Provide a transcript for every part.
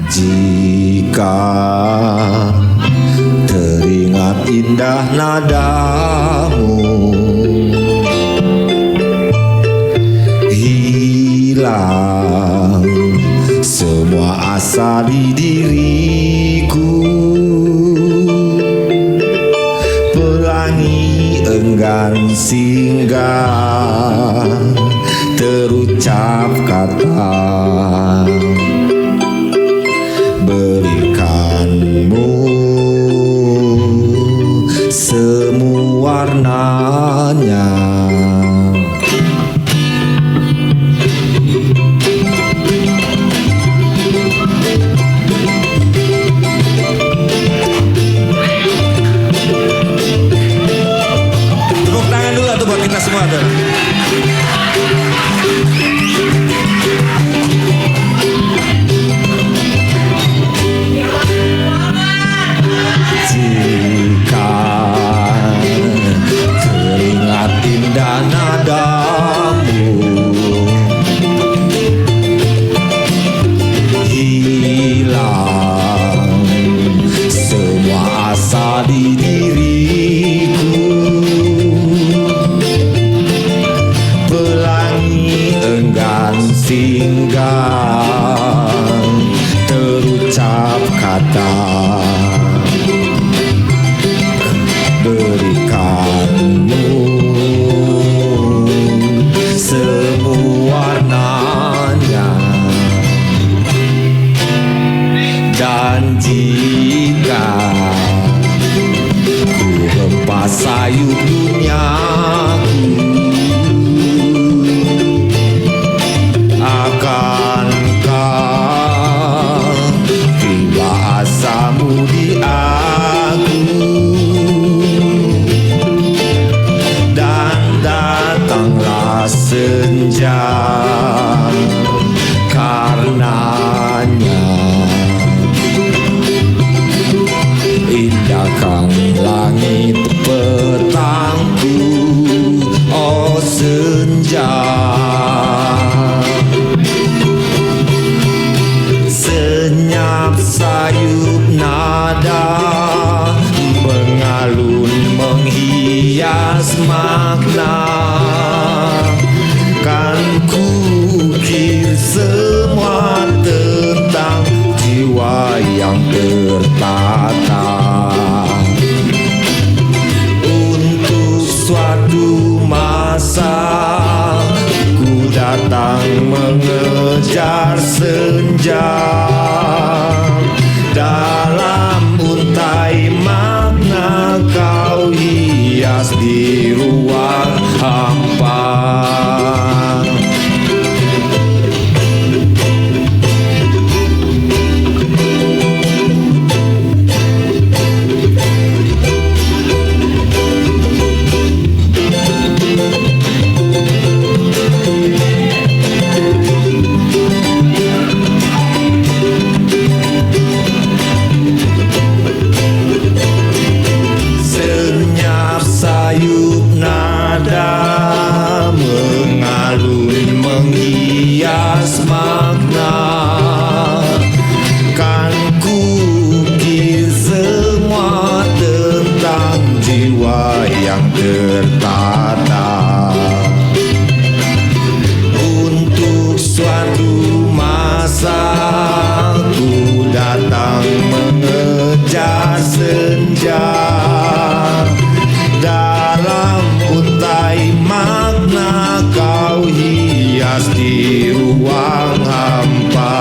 Jika teringat indah nadamu, hilang semua asa di diriku. Pelangi enggan singgah terucap kata, berikanmu semu warnanya. Tepuk tangan dulu tuh buat kita semua tuh. Nadamu, hilang semua asa di diriku. Pelangi enggan singgah terucap kata, berikanmu semu warnanya. Dan jika ku hempas sayup duniaku, akankah tiba asamu di aku? Dan datanglah senja, karenanya indahkan langit petangku, oh senja. Senyap sayup nada mengalun menghias makna. Kan kukir semua tentang jiwa yang tertata. Untuk suatu masa ku datang mengejar senja. Dalam untai makna kau hias di ruang hampa. Sayup nada mengalun menghias makna. Kan kukir semua tentang jiwa yang tertata. Untuk suatu masa ku datang mengejar senja. Dalam untai makna kau hias di ruang hampa.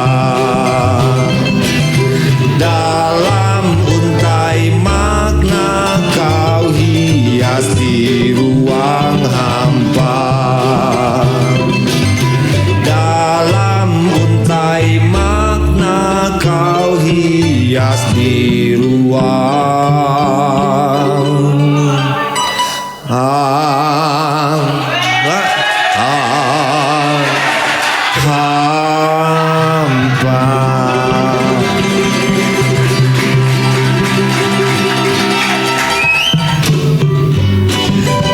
Dalam untai makna kau hias di ruang hampa. Dalam untai makna kau hias di ruang hampa.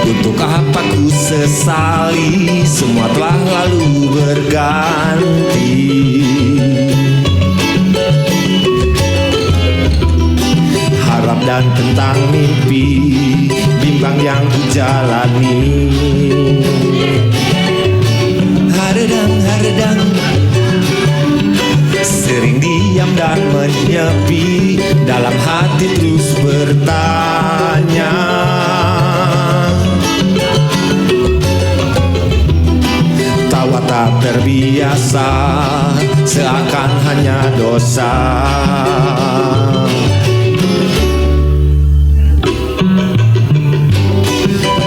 Untuk apa ku sesali, semua telah lalu berganti. dan tentang mimpi bimbang yang ku jalani. Haredang sering diam dan menyepi, dalam hati terus bertanya. Tawa tak terbiasa, seakan hanya dosa.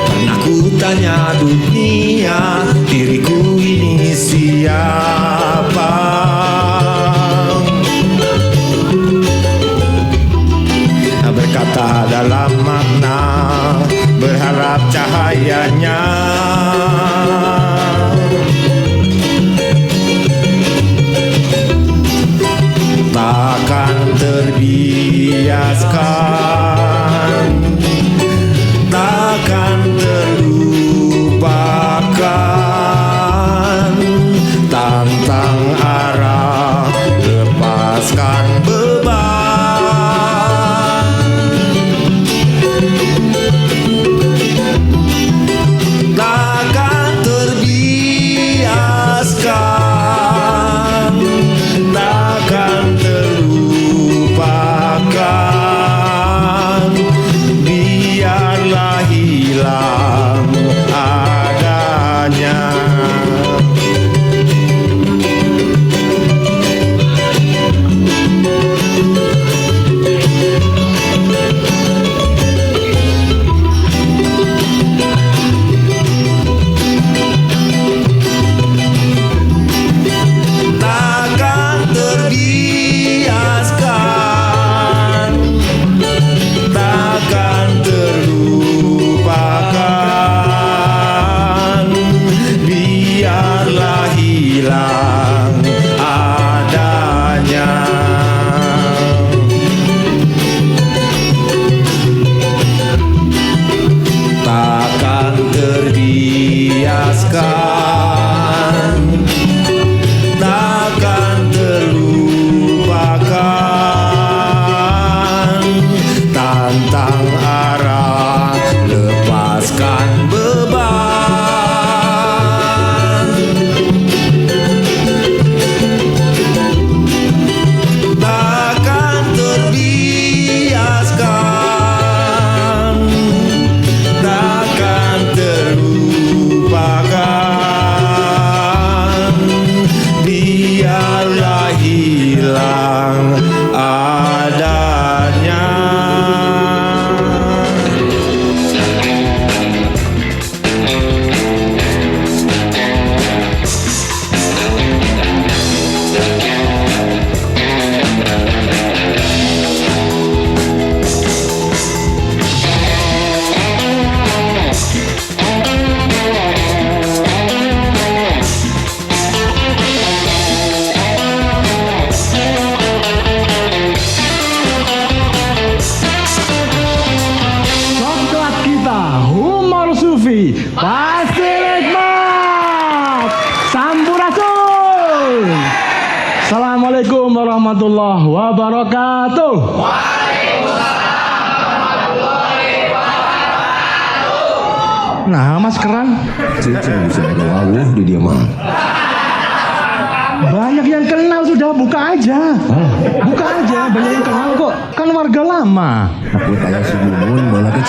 Pernah ku tanya dunia, diriku ini siapa? Berkata dalam makna, berharap cahayanya. Takkan terbiaskan, takkan terlupakan, tantang arah, lepaskan beban. Takkan terbiaskan, takkan terlupakan, biarlah hilang adanya. Takkan terbiaskan, takkan terlupakan, biarlah hilang adanya. Takkan terbiaskan, takkan terlupakan, tantang arah, lepaskan beban. Takkan terbiaskan, takkan terlupakan, biarlah hilang adanya. Coklat kita, humor sufi, pasti nikmat. Sampurasun. Assalamualaikum warahmatullahi wabarakatuh. Nah, Mas Keran, Cincin bisa ngawuh di dia mah. banyak yang kenal sudah, buka aja. Buka aja, banyak yang kenal kok. Kan warga lama. Aku kayak si Mumun bola ke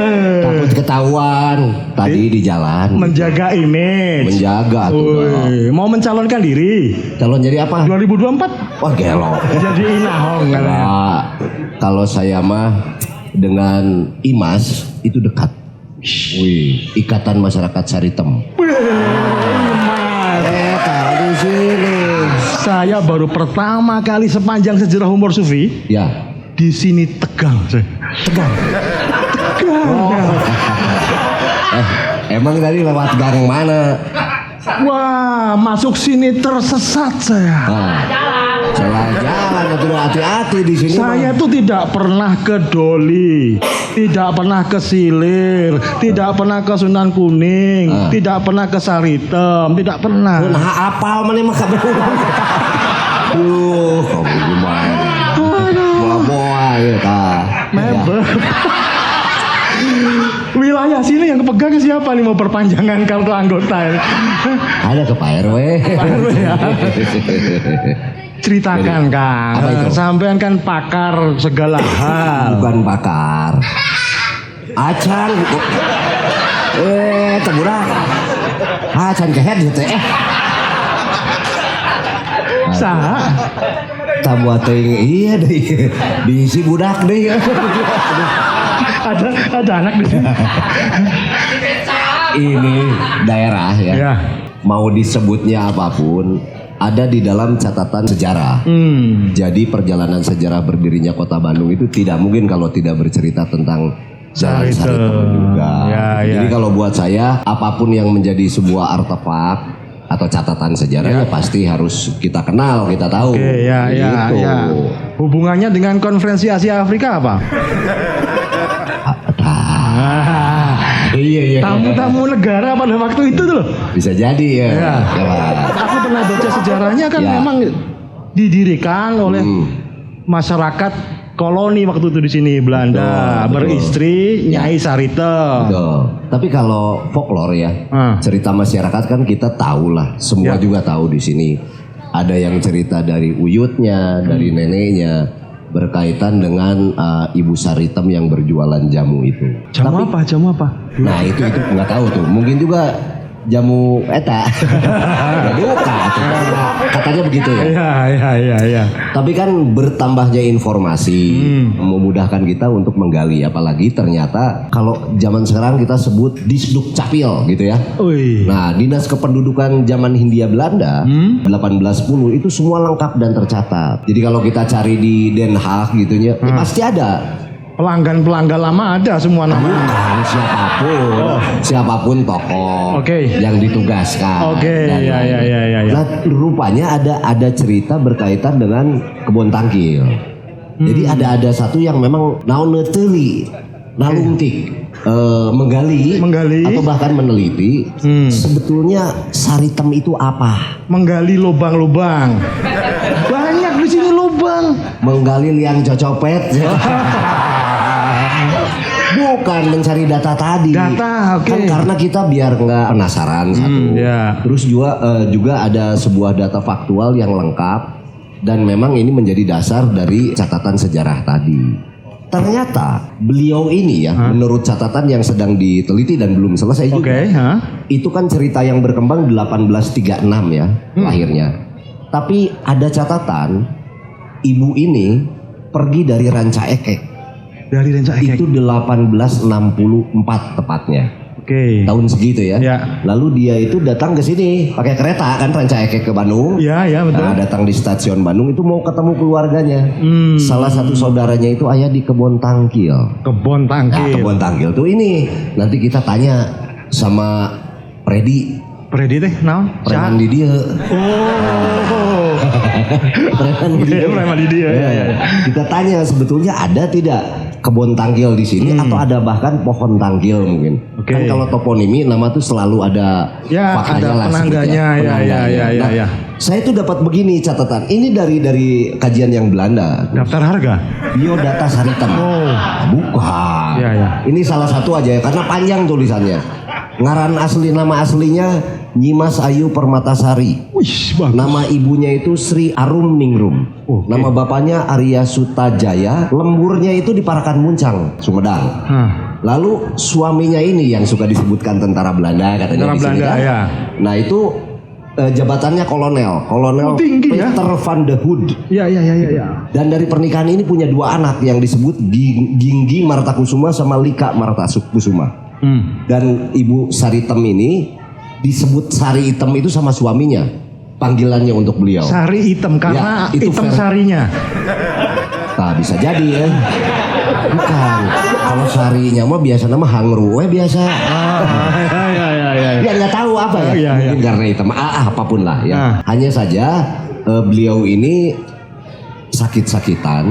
takut ketahuan tadi di jalan. Menjaga image. Menjaga tuh. Woi, mau mencalonkan diri Calon jadi apa? 2024 Wah gelo. jadi inahong katanya. Nah, kalau saya mah dengan Imas itu dekat. Wih, Ikatan Masyarakat Saritem. Mas, Kali sini. saya baru pertama kali sepanjang sejarah humor sufi Ya. di sini tegang. Tegang. Emang tadi lewat gang mana? Wah, masuk sini tersesat saya. Nah, jalan-jalan itu hati-hati di sini. Saya tuh tidak pernah ke Doli, tidak pernah ke Silir, tidak pernah ke Sunan Kuning, tidak pernah ke Saritem, tidak pernah. Nah, apal mana mah kabar. Kamu gimana? pegang siapa nih mau perpanjangan kartu anggota ini? Ada ke Pak RW. Ya. Ceritakan Kang, Apa itu? sampean kan pakar segala hal. Bukan bakar. Acan. Teburang. Acan ke head gitu. Saha? Tamu teuing iya deh. Diisi budak deh. Ada anak di sini. Ini daerah ya. Ya. Mau disebutnya apapun, ada di dalam catatan sejarah. Jadi perjalanan sejarah berdirinya Kota Bandung itu tidak mungkin kalau tidak bercerita tentang Jalan Saritem juga. Jadi kalau buat saya, apapun yang menjadi sebuah artefak atau catatan sejarah ya pasti harus kita kenal, kita tahu. Oke, ya. Hubungannya dengan konferensi Asia Afrika apa? Iya. Tamu-tamu negara pada waktu itu tuh. Bisa jadi ya. Aku pernah baca sejarahnya kan memang didirikan oleh masyarakat koloni waktu itu di sini Belanda, beristri Nyai Saritem. Betul. Tapi kalau folklore ya, cerita masyarakat kan kita tahu lah, semua juga tahu di sini. Ada yang cerita dari uyutnya, dari neneknya, berkaitan dengan Ibu Saritem yang berjualan jamu itu. Jamu apa? Nah itu nggak tahu tuh. Mungkin juga jamu eta. Ya buka tuh. Katanya begitu ya. Iya. Tapi kan bertambahnya informasi memudahkan kita untuk menggali, apalagi ternyata kalau zaman sekarang kita sebut Disduk Capil gitu ya. Nah, Dinas Kependudukan zaman Hindia Belanda 1810 itu semua lengkap dan tercatat. Jadi kalau kita cari di Den Haag gitunya, pasti ada. Pelanggan lama ada semua nama. Siapapun tokoh yang ditugaskan. Iya. Nah, rupanya ada cerita berkaitan dengan kebun tangkil. Jadi ada satu yang memang nauneteli, nalungtik, menggali atau bahkan meneliti sebetulnya Saritem itu apa? Menggali lubang-lubang. Banyak di sini lubang. Menggali liang cocopet. Bukan mencari data tadi. Kan karena kita biar nggak penasaran satu. Terus juga ada sebuah data faktual yang lengkap dan memang ini menjadi dasar dari catatan sejarah tadi. Ternyata beliau ini ya, menurut catatan yang sedang diteliti dan belum selesai juga. Itu kan cerita yang berkembang 1836 ya lahirnya. Tapi ada catatan ibu ini pergi dari Ranca Ekek. Itu 1864 tepatnya. Tahun segitu ya. Lalu dia itu datang ke sini pakai kereta kan, Ranca Ekek ke Bandung. Iya betul. Nah, datang di stasiun Bandung itu mau ketemu keluarganya. Salah satu saudaranya itu ayah di Kebon Tangkil. Kebon Tangkil tuh ini. Nanti kita tanya sama Predi teh naon? Preman di dia. Preman di dia. Kita tanya sebetulnya ada tidak kebun tangkil di sini atau ada bahkan pohon tangkil mungkin. Kan kalau toponimi nama tuh selalu ada faktanya lah, penangganya. Ya. Saya tuh dapat begini catatan. Ini dari kajian yang Belanda. Daftar harga. Biodata Saritem. Bukan. Ini salah satu aja ya karena panjang tulisannya. Ngaran asli, nama aslinya Nyimas Ayu Permatasari. Nama ibunya itu Sri Arum Ningrum. Nama bapaknya Arya Sutajaya. Lemburnya itu di Parakan Muncang, Sumedang. Lalu suaminya ini yang suka disebutkan tentara Belanda katanya di sini kan. Nah itu jabatannya kolonel Peter van de Hoed. Iya. Dan dari pernikahan ini punya 2 anak yang disebut Ginggi Martakusuma sama Lika Martakusuma. Dan Ibu Saritem ini disebut Sari Hitam itu sama suaminya, panggilannya untuk beliau. Sari Hitam karena hitam sarinya. Nah bisa jadi ya. Bukan. Kalau sarinya mah biasa nama hangru, biasa. Ya nggak tahu apa ya. Mungkin karena hitam. Apapun lah ya. Hanya saja beliau ini sakit-sakitan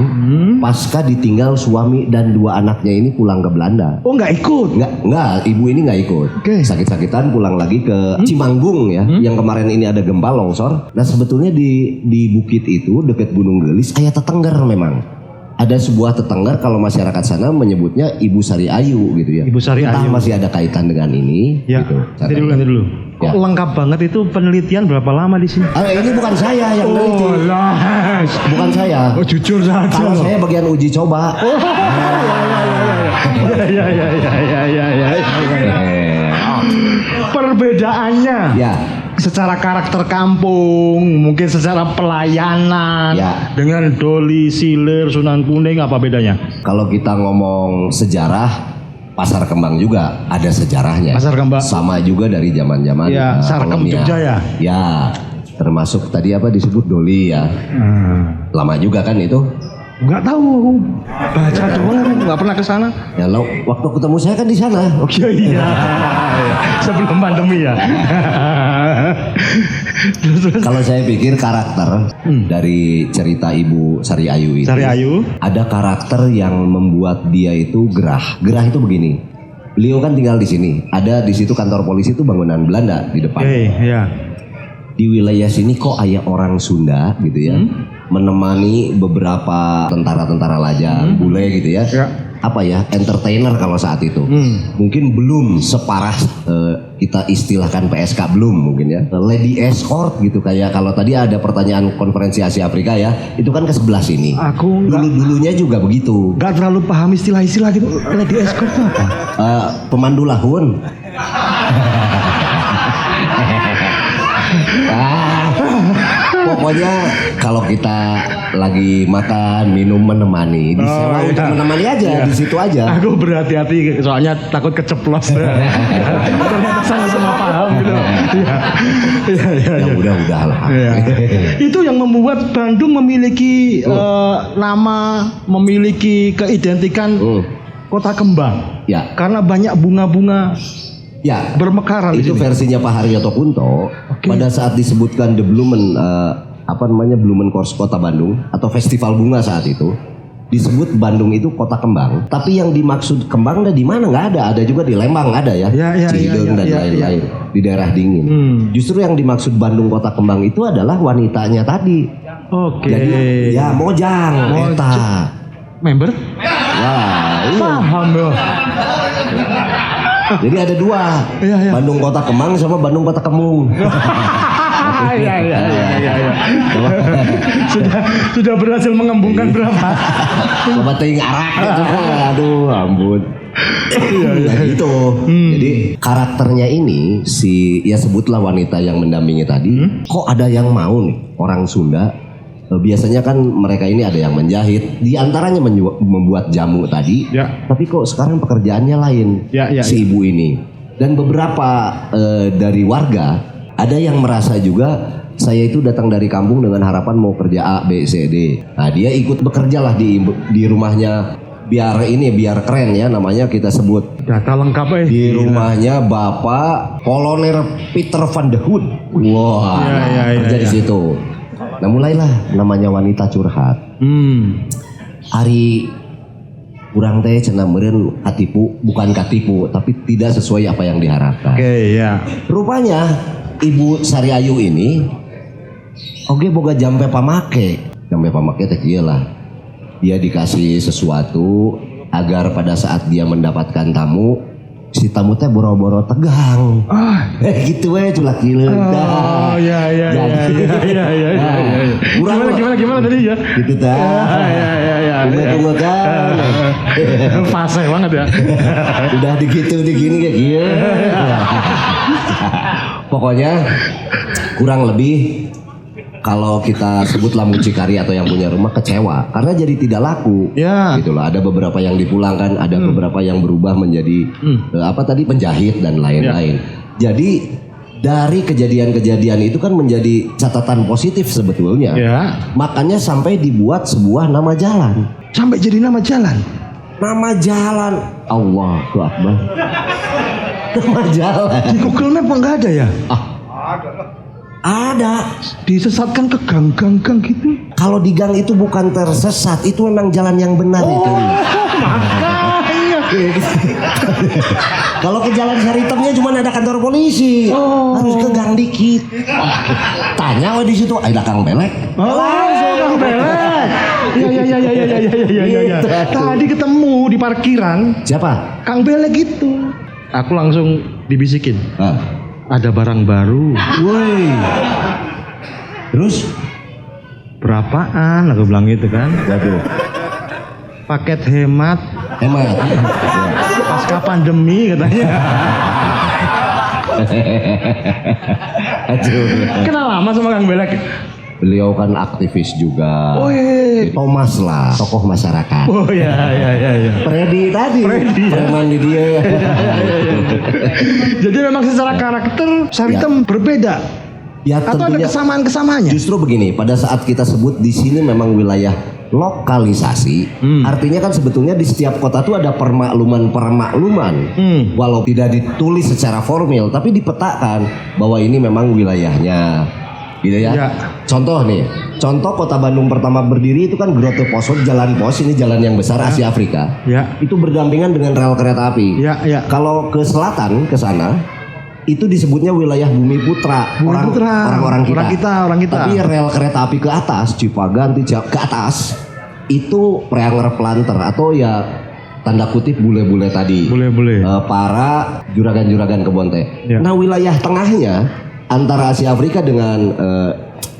pasca ditinggal suami dan 2 anaknya ini pulang ke Belanda. Nggak ikut? Nggak, ibu ini nggak ikut. Sakit-sakitan pulang lagi ke Cimanggung ya, yang kemarin ini ada gempa longsor. Nah sebetulnya di bukit itu dekat Gunung Gelis ayah tetengger memang. ada sebuah tetangga kalau masyarakat sana menyebutnya Ibu Sari Ayu gitu ya. Ibu Sari Ayu. Masih ada kaitan dengan ini. Ya. Gitu. Nanti dulu. Kok lengkap banget itu penelitian berapa lama di sini? Ini bukan saya yang neliti. Bukan saya. Oh jujur saja. Kalau saya bagian uji coba. Perbedaannya. Ya. Secara karakter kampung, mungkin secara pelayanan, dengan Doli, Silir, Sunan Kuning, apa bedanya? Kalau kita ngomong sejarah, Pasar Kembang juga ada sejarahnya. Pasar Kembang sama juga dari zaman-zaman Sarkem Jogja ya. Ya, termasuk tadi apa disebut Doli ya. Lama juga kan itu? Enggak tahu aku. Baca doang, enggak pernah ke sana. Ya lo waktu ketemu saya kan di sana. Oke iya. Sebelum pandemi ya. Kalau saya pikir karakter dari cerita Ibu Sari Ayu itu, ada karakter yang membuat dia itu gerah. Gerah itu begini. Beliau kan tinggal di sini. Ada di situ kantor polisi itu bangunan Belanda di depan. Di wilayah sini kok ayah orang Sunda gitu ya. Menemani beberapa tentara-tentara lajang, bule gitu ya. Apa ya, entertainer kalau saat itu. Mungkin belum separah kita istilahkan PSK belum mungkin ya. Lady escort gitu kayak kalau tadi ada pertanyaan konferensi Asia Afrika ya, itu kan ke sebelah sini. Aku dulunya juga begitu. Gak terlalu paham istilah-istilah gitu. Lady escort itu apa? Pemandu lahun. Pokoknya kalau kita lagi makan minum menemani, disewa untuk menemani aja di situ aja. Aku berhati-hati soalnya takut keceplos. Ternyata sama-sama paham gitu. Ya mudah-mudahan lah. Itu yang membuat Bandung memiliki nama, memiliki keidentikan kota kembang. Ya. Karena banyak bunga-bunga. Ya, bermekaran itu versinya Pak Haryoto Kunto. Pada saat disebutkan The Blumen Blumen Kors Kota Bandung atau Festival Bunga saat itu disebut Bandung itu kota kembang. Tapi yang dimaksud kembang di mana nggak ada. Ada juga di Lembang ada ya, Cihideng dan lain-lain di daerah dingin. Justru yang dimaksud Bandung kota kembang itu adalah wanitanya tadi. Jadi ya Mojang, Eta. Member? Wah, iya. Paham loh. Jadi ada dua, Bandung Kota Kembang sama Bandung Kota Kemung. Sudah berhasil mengembungkan berapa? Coba ting arak gitu. Aduh, ampun. Gitu. Jadi karakternya ini sebutlah wanita yang mendampingi tadi. Kok ada yang mau nih orang Sunda? Biasanya kan mereka ini ada yang menjahit, di antaranya membuat jamu tadi. Tapi kok sekarang pekerjaannya lain si ibu ini. Dan beberapa dari warga ada yang merasa juga saya itu datang dari kampung dengan harapan mau kerja A, B, C, D. Nah dia ikut bekerja lah di rumahnya biar keren ya namanya kita sebut. Data lengkap di rumahnya Bapak Kolonel Peter van de Hoed. Wah, kerja di situ. Nah mulailah namanya wanita curhat. Ari kurang teh cenah meureun bukan katipu tapi tidak sesuai apa yang diharapkan. Rupanya Ibu Sari Ayu ini boga jampe pamake teh ieu lah. Dia dikasih sesuatu agar pada saat dia mendapatkan tamu, si tamu teh boro-boro tegang. Gitu we culak kileun. Gimana tadi ya? Gitu dah. Tunggu kan. Fase banget ya. Udah digini kayak gitu. Pokoknya kurang lebih kalau kita sebutlah mucikari atau yang punya rumah kecewa karena jadi tidak laku. Gitu loh. Ada beberapa yang dipulangkan, ada beberapa yang berubah menjadi penjahit dan lain-lain. Jadi dari kejadian-kejadian itu kan menjadi catatan positif sebetulnya. Makanya sampai dibuat sebuah nama jalan. Sampai jadi nama jalan. Nama jalan. Allahu Akbar. Nama jalan. Di Google Map nggak ada ya? Ada. Disesatkan ke gang-gang gitu. Kalau di gang itu bukan tersesat, itu memang jalan yang benar itu. Kalau ke jalan Saritemnya cuma ada kantor polisi. Harus ke gang dikit. Tanya di situ ada Kang Belek. Langsung Kang Belek. Iya. Iya. Tadi ketemu di parkiran. Siapa? Kang Belek gitu. Aku langsung dibisikin. Ada barang baru. Woi. Terus? Berapaan? Aku bilang gitu kan. Waduh. Paket hemat. Pasca pandemi katanya. Aduh. Kenal lama sama Kang Belek? Beliau kan aktivis juga. Thomas lah, tokoh masyarakat. Oh iya. Freddy tadi. Preman di dia. Jadi memang secara karakter Saritem berbeda. Ya, atau ada kesamaan-kesamaannya? Justru begini, pada saat kita sebut di sini memang wilayah lokalisasi, artinya kan sebetulnya di setiap kota itu ada permakluman. Walau tidak ditulis secara formal, tapi dipetakan bahwa ini memang wilayahnya. Gitu ya. Contoh kota Bandung pertama berdiri itu kan Grote Pos, Jalan Pos, ini jalan yang besar Asia Afrika. Itu berdampingan dengan rel kereta api. Kalau ke selatan ke sana itu disebutnya wilayah Bumi Putra. Orang kita. Tapi rel kereta api ke atas, Cipaganti ke atas itu Preanger Planter atau ya tanda kutip bule-bule tadi. Para juragan-juragan kebon teh. Nah, wilayah tengahnya antara Asia Afrika dengan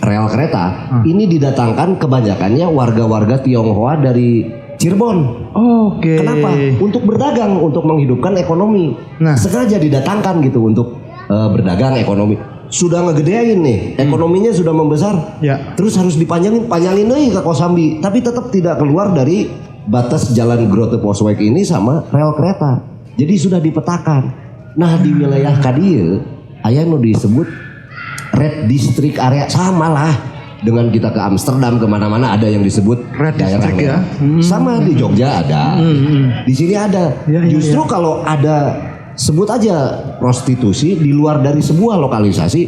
rel kereta ini didatangkan kebanyakannya warga-warga Tionghoa dari Cirebon. Kenapa? Untuk berdagang, untuk menghidupkan ekonomi. Sengaja didatangkan gitu untuk berdagang ekonomi. Sudah ngegedein nih, ekonominya sudah membesar. Terus harus panjangin nih ke Kosambi, tapi tetap tidak keluar dari batas jalan Grote Posweg ini sama rel kereta. Jadi sudah dipetakan. Nah, di wilayah Kadieu aya nu disebut Red District Area, sama lah dengan kita ke Amsterdam kemana-mana ada yang disebut Red District ya. Sama di Jogja ada, di sini ada. Justru kalau ada sebut aja prostitusi di luar dari sebuah lokalisasi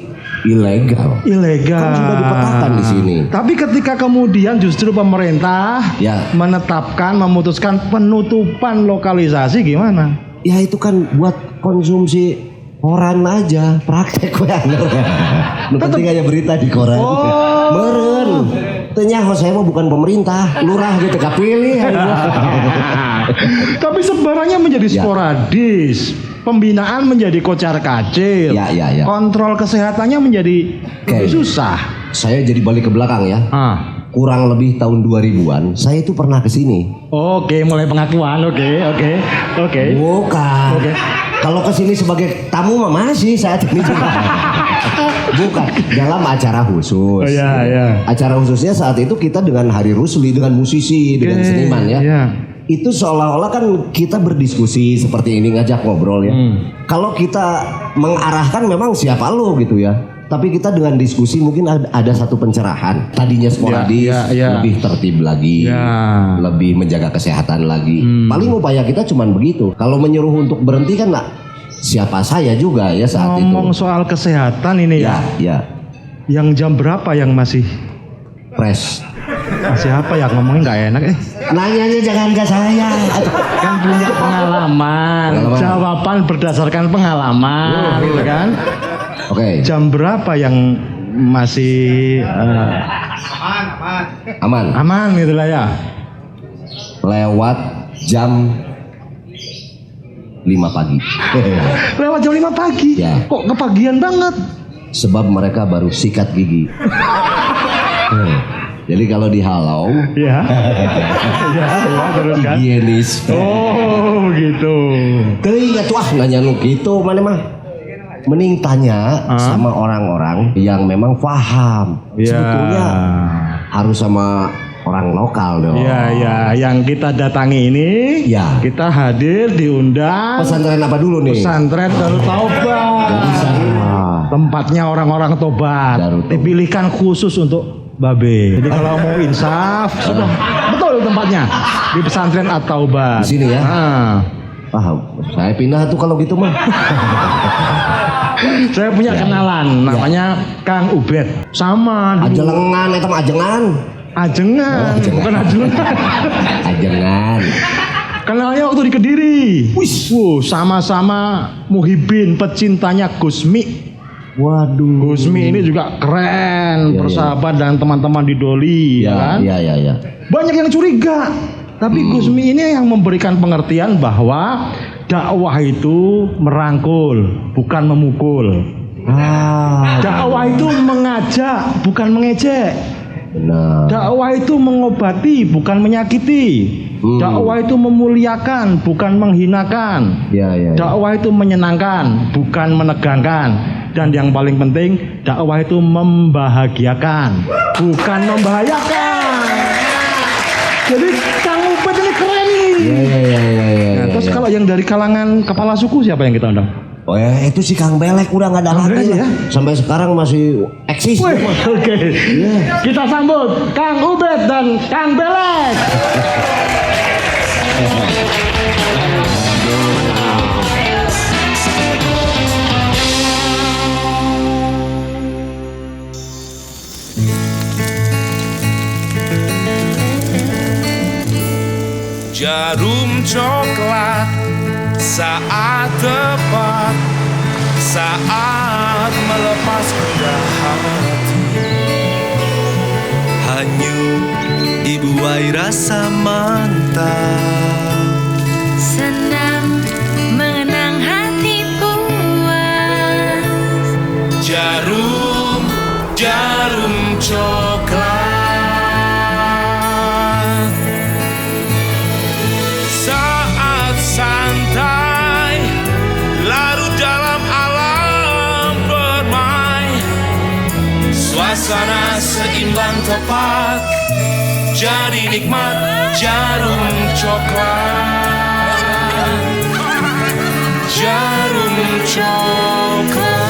ilegal. Kan sudah dipetakan di sini. Tapi ketika kemudian justru pemerintah memutuskan penutupan lokalisasi gimana? Ya itu kan buat konsumsi koran aja, praktek gue penting aja berita di koran. Meren tanya saya mah bukan pemerintah, lurah gitu kapilih. Tapi sebarannya menjadi sporadis, pembinaan menjadi kocar kacir, kontrol kesehatannya menjadi lebih susah. Saya jadi balik ke belakang ya. Kurang lebih tahun 2000-an saya itu pernah kesini. Mulai pengakuan. Bukan. Kalau kesini sebagai tamu mah masih saat ini juga. Bukan, dalam acara khusus. Acara khususnya saat itu kita dengan Hari Rusli, dengan musisi, dengan seniman ya. Itu seolah-olah kan kita berdiskusi seperti ini, ngajak ngobrol ya. Kalau kita mengarahkan memang siapa lo gitu ya. Tapi kita dengan diskusi mungkin ada satu pencerahan. Tadinya sporadis, lebih tertib lagi, lebih menjaga kesehatan lagi. Paling upaya kita cuman begitu. Kalau menyuruh untuk berhenti kan siapa saya juga ya saat itu. Ngomong soal kesehatan ini ya. Yang jam berapa yang masih fresh? Siapa yang ngomongin nggak enak? Nanyanya jangan ke saya. Kan punya pengalaman. Jawaban berdasarkan pengalaman, gitu kan? Jam berapa yang masih aman gitulah ya? Lewat jam 5 pagi. Lewat jam 5 pagi? Kok kepagian banget? Sebab mereka baru sikat gigi. Jadi kalau dihalau, teruskan. Higienis. Begitu. Teringat nanya lu gitu, mana mah? Mending tanya sama orang-orang yang memang paham. Sebetulnya harus sama orang lokal dong. Yang kita datangi ini, kita hadir diundang. Pesantren apa dulu nih? Pesantren Darut Taubat. Tempatnya orang-orang tobat. Dipilihkan khusus untuk Babe. Jadi kalau mau insaf, sudah betul tempatnya di Pesantren At-Taubat. Di sini ya. Saya pindah tuh kalau gitu mah. Saya punya kenalan, namanya Kang Ubed. Sama. Ajengan, itu ajengan. Bukan ajengan. Ajengan. Kenalnya waktu di Kediri. Sama-sama muhibin, pecintanya Gusmi. Waduh. Gusmi ini juga keren, bersahabat dengan teman-teman di Doli, ya kan? Iya. Banyak yang curiga, tapi Gusmi ini yang memberikan pengertian bahwa dakwah itu merangkul, bukan memukul. Dakwah itu mengajak, bukan mengejek. Benar. Dakwah itu mengobati, bukan menyakiti. Dakwah itu memuliakan, bukan menghinakan. Ya. Dakwah itu menyenangkan, bukan menegangkan. Dan yang paling penting, dakwah itu membahagiakan, bukan membahayakan. Jadi Kang Ubed ini keren nih. Iya. Terus kalau yang dari kalangan kepala suku siapa yang kita undang? Oh ya, itu si Kang Belek udah nggak ada lagi ya. Sampai sekarang masih eksis. Oke. Kita sambut Kang Ubed dan Kang Belek. Jarum coklat saat tepat, saat melepas gundah hati. Hanyut dibuai rasa mantap, senang mengenang hati puas. Jarum coklat saat santai larut dalam alam bermain. Suasana seimbang tepat, jadi nikmat jarum coklat. Jarum coklat.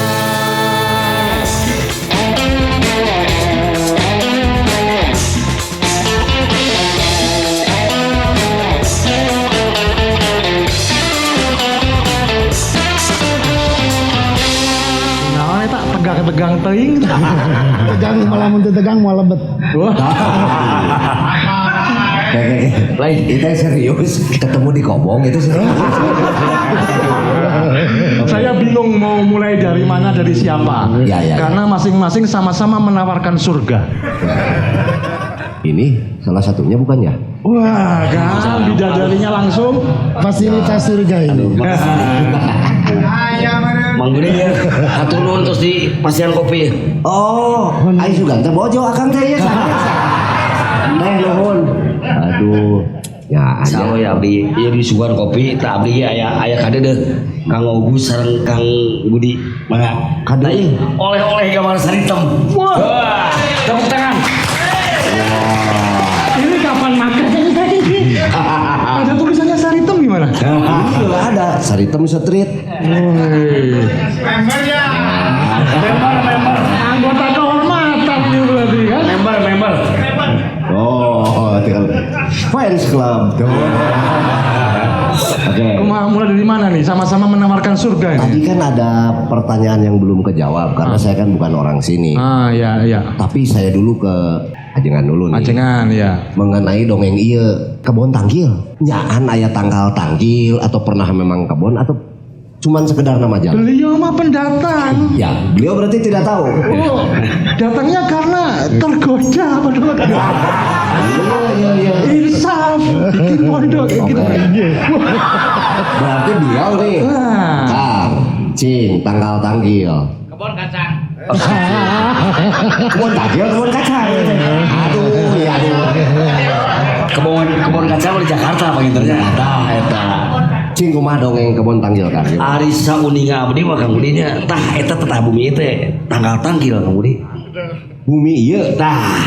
Nah, tak tegang teing. Tegang malah muntah tegang malah lebet. Lain kita serius ketemu di Kobong itu serius. Saya bingung mau mulai dari mana, dari siapa. Ya. Karena masing-masing sama-sama menawarkan surga. Ini salah satunya bukan ya? Wah, kan bidadarinya langsung Fasilitas surga ini. Mangguni ya, aturun terus di pasian kopi. Oh, ayo Suganta bojo akang teh ya. Teh nuhun. Aduh. Ya, Sama ya abdi, iya di suguhan kopi, tak abdi aya kade deh. Kang Ogus sareng Kang Budi, mana? Kade. Oleh-oleh gambar saritem. Wah, tepuk tangan. ini kapan makan ini? Ada tulisannya Saritem gimana? Ini ada Saritem Street. Member. Anggota kehormatan nih berarti kan? Member. Oh, tinggal fans club. Oke. Mulai dari mana nih? Sama-sama menawarkan surga Tadi ini. kan ada pertanyaan yang belum kejawab karena saya kan bukan orang sini. Iya. Tapi saya dulu ke Ajengan dulu nih. Ajengan ya. Mengenai dongeng iya kebon tanggil. Nyaan aya tanggal tanggil atau pernah memang kebon atau cuman sekedar nama jalan? Beliau mah pendatang. Ya, beliau berarti tidak tahu. Oh, datangnya karena tergoda pada waktu. Iya. Insaf bikin pondok gitu. Berarti beliau nih. Kang, Cing, tanggal tanggil. Kebon kacang. Kebon tanggil, kebon kacang. Aduh. Kebon kacang di Jakarta apa gitu ternyata eta. Cing kumaha dongeng kebon tanggil kan? Ari sauninga abdi mah Kang Budi nya tah eta teh bumi teh tanggal tanggil Kang Budi. Bumi iya. Tah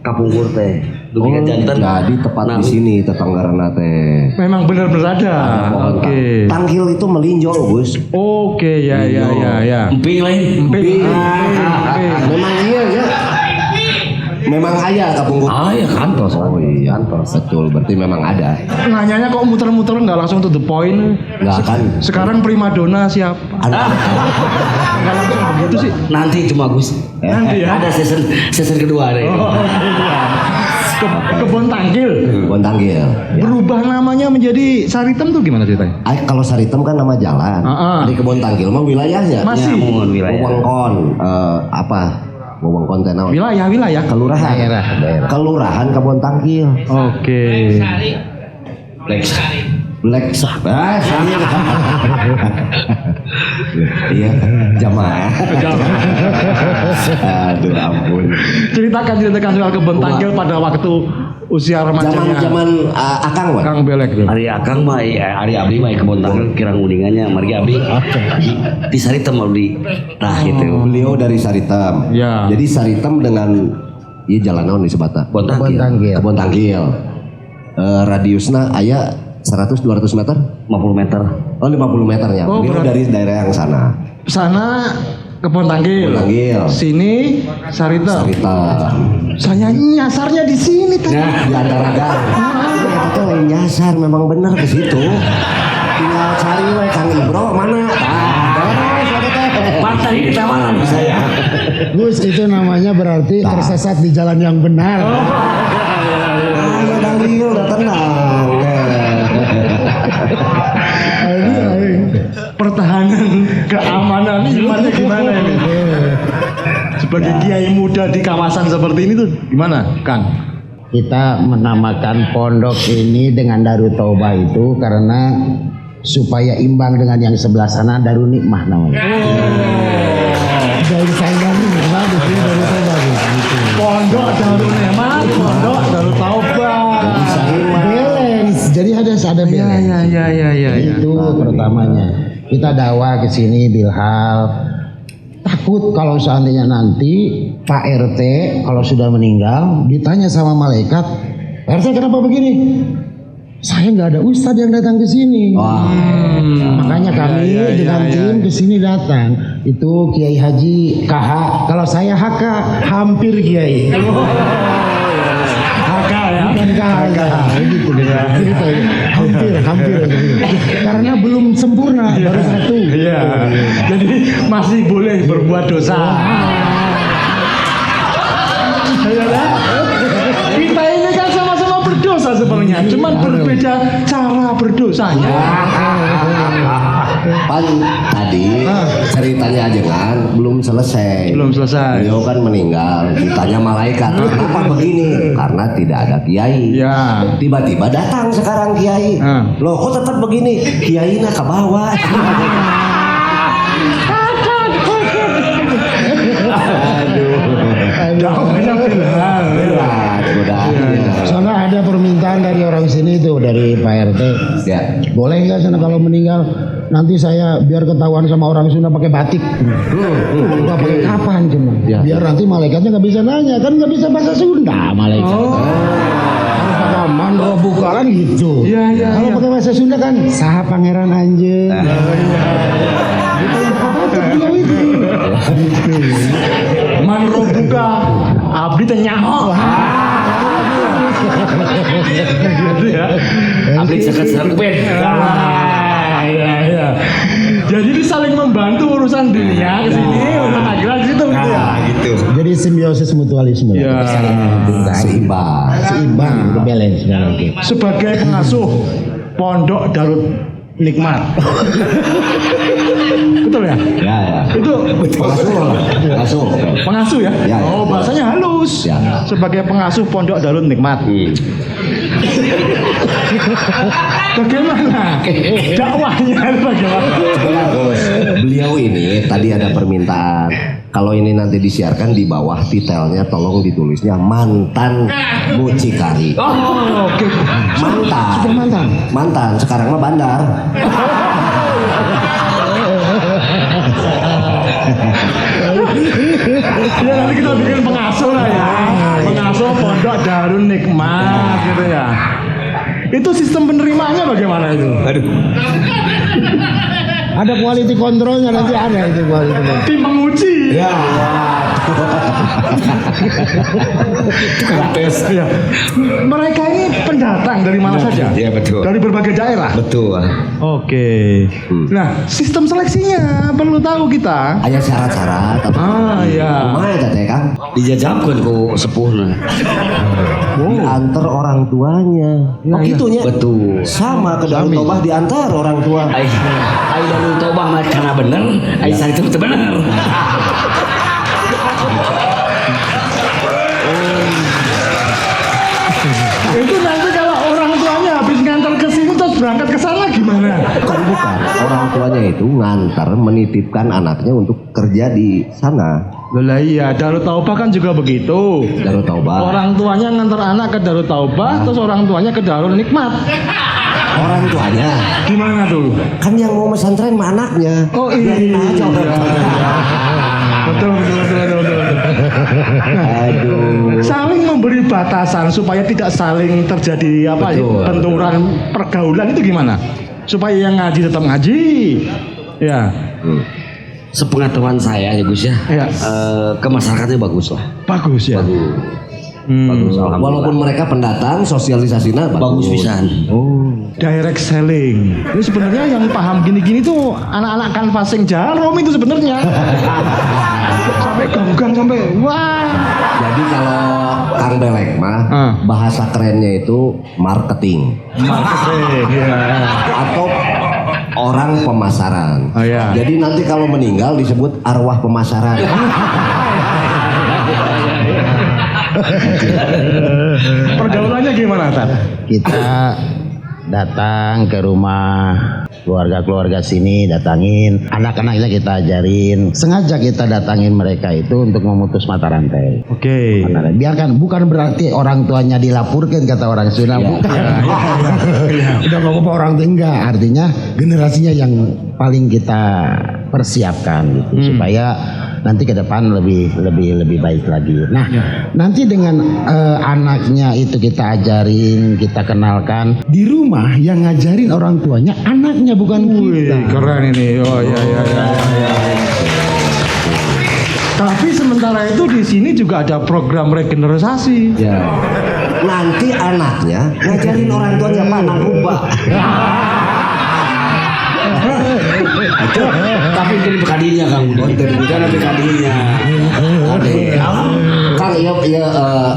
kapungkur teh. Dugi ka janten. Jadi tepat di sini tetanggarana teh. Memang benar-benar ada. Oke. Tanggil itu melinjo, Gus. Oke, ya. Emping lain. Emping. Memang iya ya. Memang ayah kapungkur. Ya kantos. Oh iya, betul. Berarti memang ada. Nanyanya kok muter-muter nggak langsung to the point. Nggak kan? Sekarang primadona siapa? Ada. Nggak langsung begitu sih. Nanti cuma Gus. Nanti ya. Ada season kedua deh. Kebon Tangkil. Kebon Tangkil. Ya. Berubah namanya menjadi Saritem tuh gimana ceritanya? Kalau Saritem kan nama jalan. Di Kebon Tangkil mah wilayahnya. Masih. Wewengkon wewengkon teh naon? Wilayah. Kelurahan. Daerah. Kelurahan Kebon Tangkil. Oke. Black Iya, jamaah. Aduh ampun. Ceritakan soal Kebon Tangkil pada waktu usia remajanya. Zaman Akang mah. Kang Belek tuh. Ari Akang mah Ari Abdi mah Kebon Tangkil kirang uningannya margi Abdi di Saritem Abdi. Tah gitu. Beliau dari Saritem. Ya. Jadi Saritem dengan jalan naon disebutna? Kebon Tangkil. Radiusna aya 100-200 meter? 50 meter. Oh 50 meternya. Beliau dari daerah yang sana. Sana Kebon Tangkil. Sini Saritem. Saya nyasarnya di sini tadi. Nah, di antara gang. Itu lain nyasar memang benar ke situ. Tinggal cari we Kang Ibro mana? Partai kita mana nih saya? Gus, itu namanya berarti tersesat di jalan yang benar. Ayo Tangkil udah tenang. Pertahanan keamanan imannya gimana ini? Sebagai kiai muda di kawasan seperti ini tuh gimana, Kang? Kita menamakan pondok ini dengan Darut Taubah itu karena supaya imbang dengan yang sebelah sana Darul Nikmah namanya. Dari Sanggar Nikmah di sini Darut Taubah gitu. Pondok Darul Nikmah, pondok Darut Taubah. Balance. Jadi ada balance. Ya. Itu pertamanya. Kita dakwah ke sini Bilhal. Takut kalau seandainya nanti Pak RT kalau sudah meninggal ditanya sama malaikat, "Pak RT kenapa begini?" Saya nggak ada ustadz yang datang ke sini. Makanya kami dengan tim ke sini datang. Itu Kiai Haji KH. Kalau saya HK hampir Kiai. HK ya. Bukan KH. Gitu. Hampir. Karena belum sempurna, baru satu. Iya. Jadi masih boleh berbuat dosa. Kita ini kan sama-sama berdosa sebenarnya, cuman berbeda cara berdosanya. Pan tadi ceritanya aja kan belum selesai. Beliau kan meninggal, ditanya malaikat, "Kenapa begini?" Karena tidak ada kiai. Ya. Tiba-tiba datang sekarang kiai. Loh, kok tetap begini? Kiainya ke bawah. Jauhnya Bilhal. Soalnya ada permintaan dari orang sini tuh, dari Pak RT. Ya. Boleh nggak sana kalau meninggal nanti saya biar ketahuan sama orang Sunda pakai batik. Nggak pakai kapan cuma. Ya. Biar nanti malaikatnya nggak bisa nanya, kan nggak bisa bahasa Sunda malaikat. Harus pakai mandro bukalan gitu. Iya. Kalau pakai bahasa Sunda kan sah pangeran anjeun. Manro buka abdi teh nyaho. Gitu ya. Abdi seket-seket. Iya. Jadi ini saling membantu urusan dunia ke sini, urusan akhirat situ gitu ya. Gitu. Jadi simbiosis mutualisme. Ya. Saling menguntungkan. Seimbang, balance. Sebagai pengasuh pondok Darut Nikmat. Betul ya? Ya. Itu pengasuh ya? Ya. Oh, bahasanya halus. Ya. Sebagai pengasuh pondok Darut Nikmat. Bagaimana? Dakwahnya bagaimana? Beliau ini tadi ada permintaan. Kalau ini nanti disiarkan di bawah titelnya tolong ditulisnya mantan mucikari. Oh, oke. Mantan. Sekarang mah bandar. Ya nanti kita bikin pengasuh lah ya. Pengasuh pondok Darul Nikmat gitu ya. Itu sistem penerimanya bagaimana itu? Aduh. Ada quality controlnya nanti ada itu quality control. Tim penguji. Ya. Tes. Ya. Mereka ini pendatang dari mana saja? Iya betul. Dari berbagai daerah. Betul. Oke. Nah, sistem seleksinya perlu tahu kita. Ada syarat-syarat. Iya. Mana teh Kang? Dijajabkeun ku sepuhna. diantar orang tuanya. Ya, gitunya. Betul. Sama ke Darut Taubah diantar orang tua. Ai Darut Taubah mah karena bener, ai Saritem teu bener. Itu nanti kalau orang tuanya habis ngantar ke sini terus berangkat ke sana gimana? Bukan. Orang tuanya itu ngantar menitipkan anaknya untuk kerja di sana. Lah iya, Darut Taubah kan juga begitu. Darut Taubah. Orang tuanya ngantar anak ke Darut Taubah, terus orang tuanya ke Darul Nikmat. Orang tuanya Gimana tuh? kan yang mau pesantren mah anaknya. Oh iya. Biarin aja orang tuanya. Betul. Aduh. Saling memberi batasan supaya tidak saling terjadi apa ya, Betul. benturan pergaulan itu gimana? Supaya yang ngaji tetap ngaji. Ya, Sepengetahuan saya ya Gus ya, Ya. Ke masyarakatnya bagus lah. bagus ya. Bagus, alhamdulillah. Walaupun mereka pendatang, sosialisasinya Bagus pisan. Oh. Direct selling. Ini sebenarnya yang paham gini-gini tuh anak-anak canvassing jarum itu sebenarnya. Sampai ganggang sampai wah. Jadi kalau Kang Belek mah bahasa kerennya itu marketing Marketing. Ya. atau orang pemasaran. Oh, iya. Jadi nanti kalau meninggal disebut arwah pemasaran. Pergaulannya gimana, Tat? Kita datang ke rumah keluarga-keluarga sini, datangin anak-anaknya kita ajarin. Sengaja kita datangin mereka itu untuk memutus mata rantai. Oke. Biarkan, bukan berarti orang tuanya dilapurkan kata orang Sunda. Bukan. Udah ngomong orang tua enggak. Artinya generasinya yang paling kita persiapkan gitu supaya nanti ke depan lebih baik lagi. Nah, nanti dengan anaknya itu kita ajarin, kita kenalkan di rumah yang ngajarin orang tuanya anaknya bukan kita. Keren ini. Oh ya. Tapi sementara itu di sini juga ada program regenerasi. Ya. Nanti anaknya ngajarin orang tuanya panah rubah. Tapi itu kadinya Kang Budi. Bukan tapi kadinya. Kang,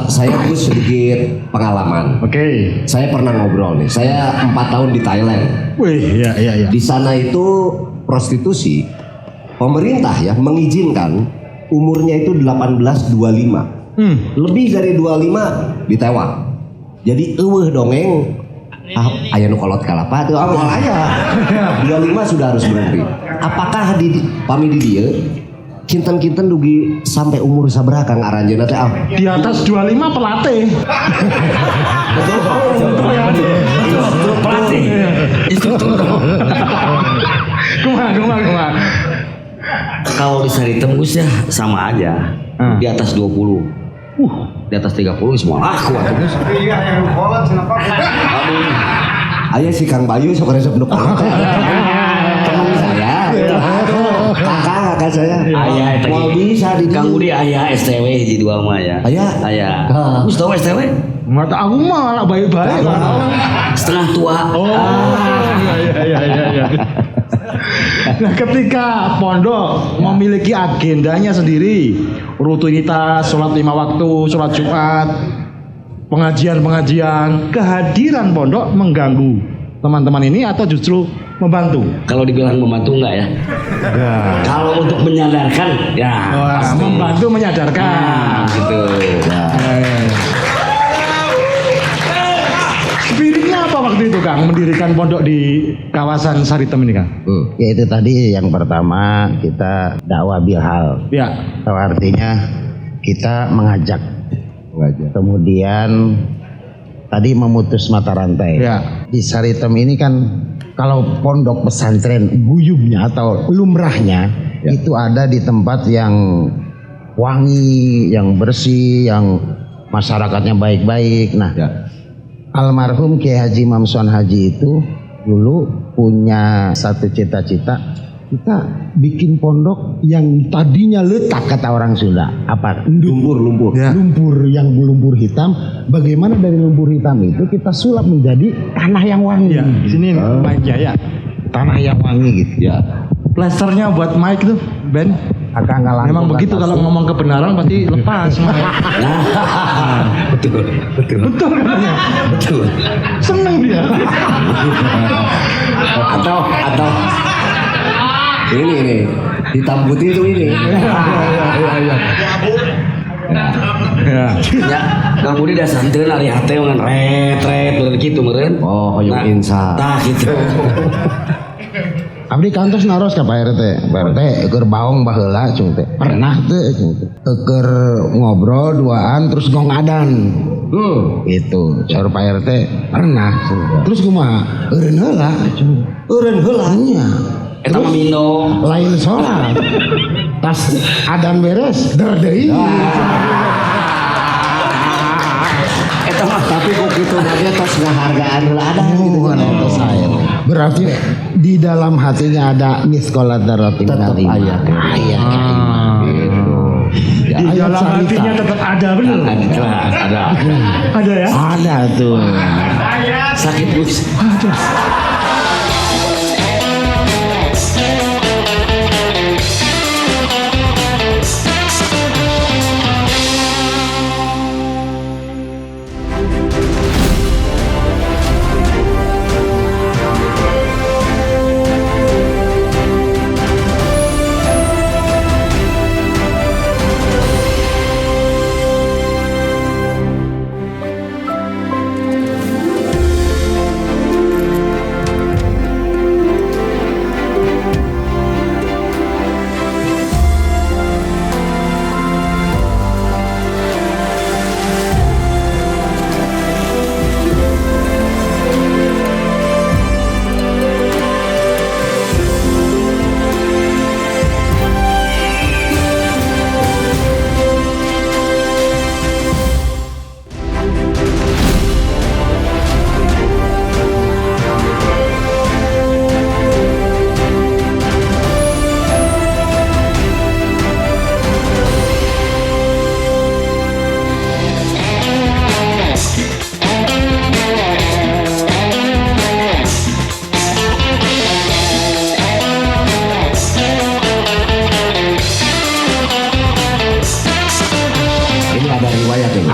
saya Gus sedikit pengalaman. Oke. Saya pernah ngobrol nih. Saya 4 tahun di Thailand. Wih, ya. Di sana itu prostitusi pemerintah ya mengizinkan umurnya itu 18-25. Lebih dari 25 ditewak. Jadi eueuh dongeng aya nu kolot kalapa tuh moal aya. 25 sudah harus berhenti. Apakah di pami di dieu kinten-kinten dugi sampai umur sabaraha Kang aranjeunna teh Di atas 25 pelatih. Pelatih. Instruktur. Kumaha. Kalau di Saritem Gus ya sama aja. Di atas 20. Di atas 30 semua aku atuh Gus. aya si Kang Bayu sok resep nu kolot. Teman saya. Kakak saya. Aya eta Mau bisa di Kang Budi aya STW hiji dua mah ya. Aya. Gus tahu STW? Mata aku mah lah baik-baik. Setengah tua. Iya. Nah, ketika pondok memiliki agendanya sendiri, rutinitas sholat 5 waktu, sholat Jumat, pengajian, kehadiran pondok mengganggu teman-teman ini atau justru membantu? Kalau dibilang membantu enggak ya? Kalau untuk menyadarkan ya pasti. Membantu menyadarkan. Gitu. Spiritnya apa waktu itu Kang mendirikan pondok di kawasan Saritem ini Kang? Ya itu tadi yang pertama kita dakwah bilhal. Ya. Atau artinya kita mengajak. Kemudian tadi memutus mata rantai. Ya. Di Saritem ini kan kalau pondok pesantren guyubnya atau lumrahnya itu ada di tempat yang wangi, yang bersih, yang masyarakatnya baik-baik. Nah, almarhum Kiai Haji Mamson Haji itu dulu punya satu cita-cita, kita bikin pondok yang tadinya letak kata orang Sunda, apa? Lumpur. Lumpur yang lumpur hitam. Bagaimana dari lumpur hitam itu kita sulap menjadi tanah yang wangi. Ya, di sini mic-nya ya. Tanah yang wangi gitu. Ya. Plasternya buat mic tuh, Ben. Akang ngalang. Memang begitu kalau ngomong kebenaran pasti lepas. Betul. Betul katanya. Betul. Seneng dia. atau ini hitam putih itu ini. Ya. Ya, Kang Budi dah santeun ari hate ngan ret kitu meureun. Oh, hoyong insya. Tah gitu. Abdi kantos naros ka Pak RT. Pak RT keur baong baheula cung teh. Pernah teu cung teh. Keur ngobrol duaan terus ngongadan. Itu cara Pak RT pernah. Terus kumaha? Eureun heula cung. Eureun heula nya. Eta mah mino. Lain sholat. Tas adan beres der deui. Eta mah Tapi kok gitu aja tos ngahargaan lah ada gitu kan. Berarti di dalam hatinya ada miskolat daratin Tetap ayat. Di dalam hatinya tetap ada bener. ada. Ada ya? Ada tuh. Sakit Gus.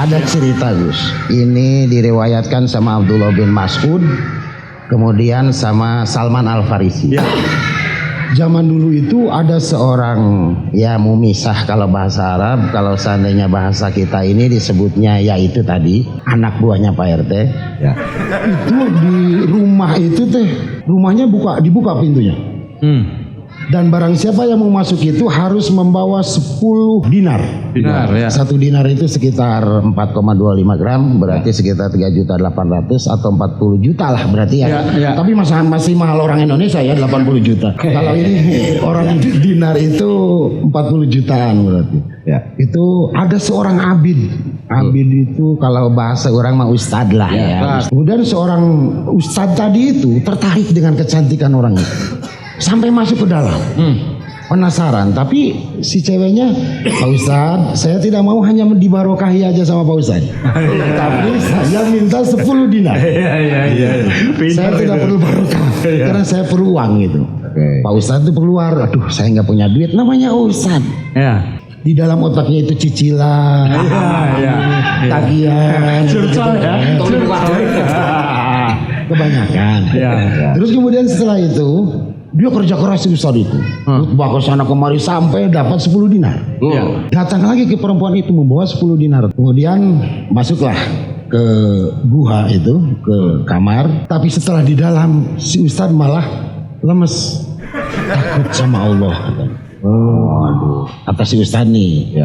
Ada cerita Gus. Ini diriwayatkan sama Abdullah bin Mas'ud, kemudian sama Salman Al Farisi. Ya. Zaman dulu itu ada seorang ya mumisah kalau bahasa Arab, kalau seandainya bahasa kita ini disebutnya yaitu tadi anak buahnya Pak RT. Ya. Itu di rumah itu teh rumahnya dibuka pintunya. Dan barang siapa yang mau masuk itu harus membawa 10 dinar. Dinar ya. 1 dinar itu sekitar 4,25 gram, berarti sekitar 3.800.000 atau 40 juta lah berarti ya. Ya. Tapi masih mahal orang Indonesia ya 80 juta. Kalau ini orang dinar itu 40 jutaan berarti. Ya. Itu ada seorang abid. Abid itu kalau bahasa orang mah ustad lah ya. Kemudian seorang ustad tadi itu tertarik dengan kecantikan orang itu. Sampai masuk ke dalam. Penasaran, tapi si ceweknya, Pak Ustadz, saya tidak mau hanya dibarokahi aja sama Pak Ustadz. Tapi saya minta 10 dinar. Saya tidak perlu barokah, karena saya perlu uang gitu. Pak Ustadz itu keluar, aduh saya nggak punya duit, namanya Ustadz. Ya. Di dalam otaknya itu cicilan, tagihan, kebanyakan. Terus kemudian setelah itu dia kerja keras si Ustadz itu, khutbah ke sana kemari sampai dapat 10 dinar. Datang lagi ke perempuan itu membawa 10 dinar. Kemudian masuklah ke guha itu, ke kamar. Tapi setelah di dalam si Ustadz malah lemes, takut sama Allah. Waduh, kata si Ustadz nih,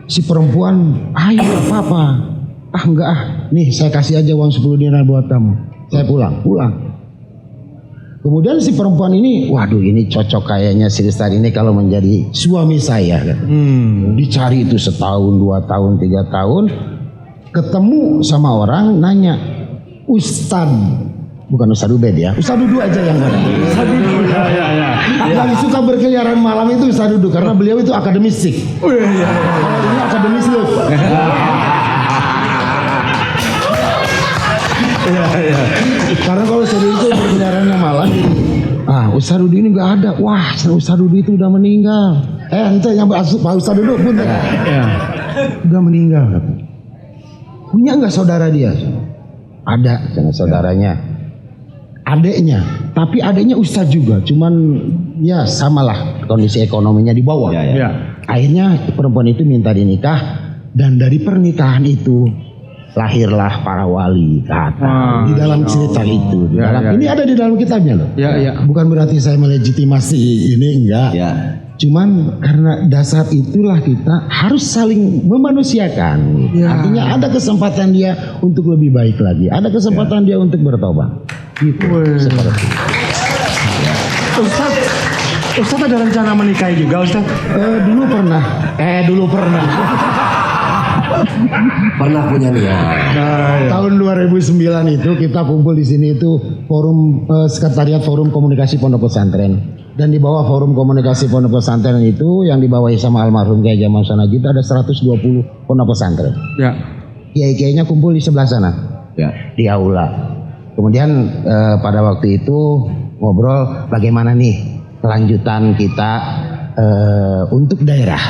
si perempuan, ayo apa-apa. Enggak nih saya kasih aja uang 10 dinar buat kamu. Saya pulang. Kemudian si perempuan ini, waduh ini cocok kayaknya si Ustadz ini kalau menjadi suami saya. Dicari itu 1 tahun, 2 tahun, 3 tahun. Ketemu sama orang nanya, Ustadz, bukan Ustadz Ubed ya, Ustadz Dudu aja yang ada. Ustadz Dudu. Yang suka berkeliaran malam itu Ustadz Dudu karena beliau itu akademistik. Kalau ini akademis loh. Karena kalau sendiri itu berkeliarannya malam, Ustaz Dudu ini nggak ada. Wah, Ustaz Dudu itu udah meninggal. Ente yang Pak Ustaz Dudu pun udah meninggal. Punya nggak saudara dia? Ada, sama saudaranya. Adeknya, tapi adeknya Ustaz juga, cuman ya samalah kondisi ekonominya di bawah. Akhirnya perempuan itu minta dinikah, dan dari pernikahan itu lahirlah para wali kata di dalam cerita itu. Ini ada di dalam kitabnya loh. Bukan berarti saya melegitimasi ini, enggak. Cuman karena dasar itulah kita harus saling memanusiakan. Artinya ada kesempatan dia untuk lebih baik lagi, ada kesempatan dia untuk bertobat. Gitu. Seperti itu. Ustaz ada rencana menikahi juga, Ustaz? Dulu pernah. Pernah punya niat. Tahun 2009 itu kita kumpul di sini itu forum sekretariat Forum Komunikasi Pondok Pesantren, dan di bawah Forum Komunikasi Pondok Pesantren itu yang dibawahi sama almarhum Kiai Jamal Sanajid ada 120 pondok pesantren. Kiai-kiainya kumpul di sebelah sana. Di aula. Kemudian pada waktu itu ngobrol bagaimana nih kelanjutan kita untuk daerah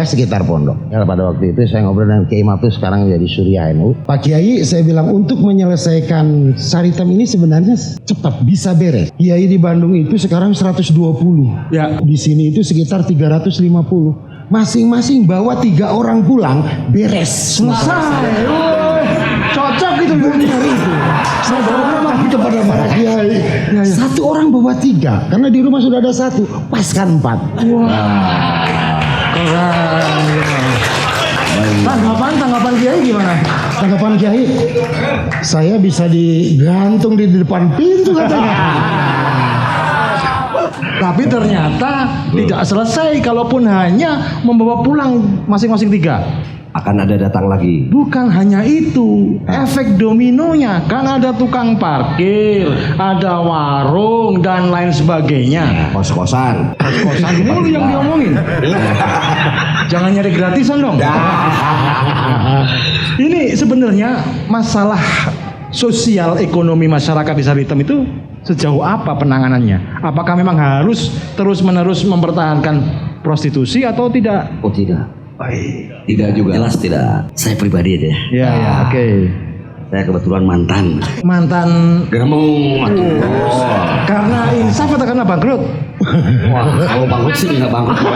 sekitar pondok. Pada waktu itu saya ngobrol dengan Kiai Maftu, sekarang jadi Surya NU. Pak Kiai, saya bilang untuk menyelesaikan Saritem ini sebenarnya cepat bisa beres. Kiai di Bandung itu sekarang 120. Di sini itu sekitar 350. Masing-masing bawa 3 orang pulang, beres. Selesai. Cocok gitu itu. Kepada para kiai. Satu orang bawa 3, karena di rumah sudah ada 1, pas kan 4. Tanggapan Kiai gimana? Tanggapan Kiai, saya bisa digantung di depan pintu katanya. Tapi ternyata tidak selesai, kalaupun hanya membawa pulang masing-masing 3. Akan ada datang lagi. Bukan hanya itu, efek dominonya kan ada tukang parkir, ada warung dan lain sebagainya. Kos-kosan Ini yang diomongin. Jangan nyari gratisan dong. Ini sebenarnya masalah sosial ekonomi masyarakat di Saritem itu sejauh apa penanganannya? Apakah memang harus terus-menerus mempertahankan prostitusi atau tidak? Oh tidak. Tidak juga. Jelas tidak. Saya pribadi aja. Oke. Saya kebetulan mantan. Gemung. Karena insaf atau karena bangkrut? Wah, kalau bangkrut sih nggak bangkrut.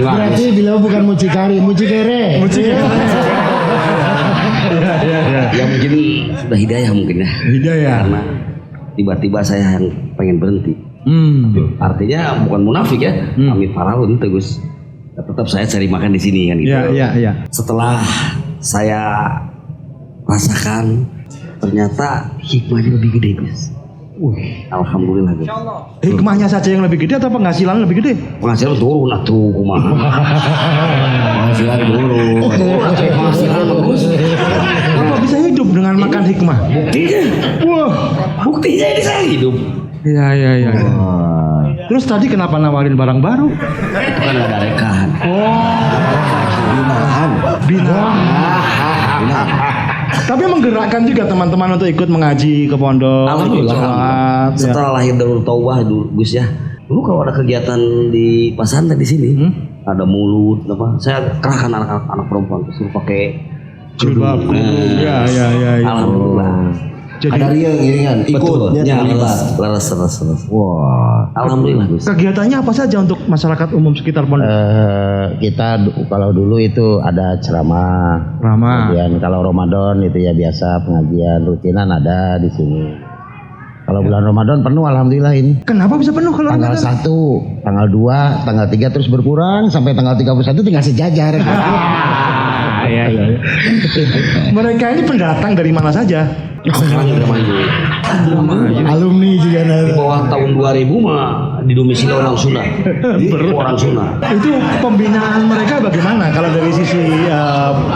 Berarti beliau bukan mucikari, mucikere. Ya mungkin sudah hidayah mungkin ya. Karena tiba-tiba saya yang pengen berhenti. Artinya bukan munafik ya, Amit Faraun tegus. Tetap saya cari makan di sini kan gitu. Setelah saya rasakan, ternyata hikmahnya lebih gede, Gus. Alhamdulillah, Gus. Hikmahnya saja yang lebih gede atau penghasilan lebih gede? Penghasilan turun atuh kumaha. Penghasilan turun. Penghasilan bagus. Apa bisa hidup dengan makan hikmah? Buktinya ini saya hidup. Iya. Terus tadi kenapa nawarin barang baru? Itu kan ada rekan. Binaan. Tapi menggerakkan juga teman-teman untuk ikut mengaji ke pondok. Alhamdulillah. Setelah lahir Darul Taubah Gus ya. Dulu kalau ada kegiatan di pesantren di sini, ada mulut apa? Saya kerahkan anak-anak perempuan suruh pakai jilbab. Iya. Alhamdulillah. Jadi ada iringan ikut laras. Wah, alhamdulillah Gus. Kegiatannya apa saja untuk masyarakat umum sekitar pondok? Kita kalau dulu itu ada ceramah. Kemudian kalau Ramadan itu ya biasa pengajian rutinan ada di sini. Kalau bulan Ramadan penuh alhamdulillah ini. Kenapa bisa penuh kalau tanggal 1, tanggal 2, tanggal 3 terus berkurang sampai tanggal 31 tinggal sejajar. Iya. Mereka ini pendatang dari mana saja? Sekarang udah maju. Alumni juga ada. Di bawah tahun 2000 mah didomisili orang Sunda. Orang Sunda. Itu pembinaan mereka bagaimana? Kalau dari sisi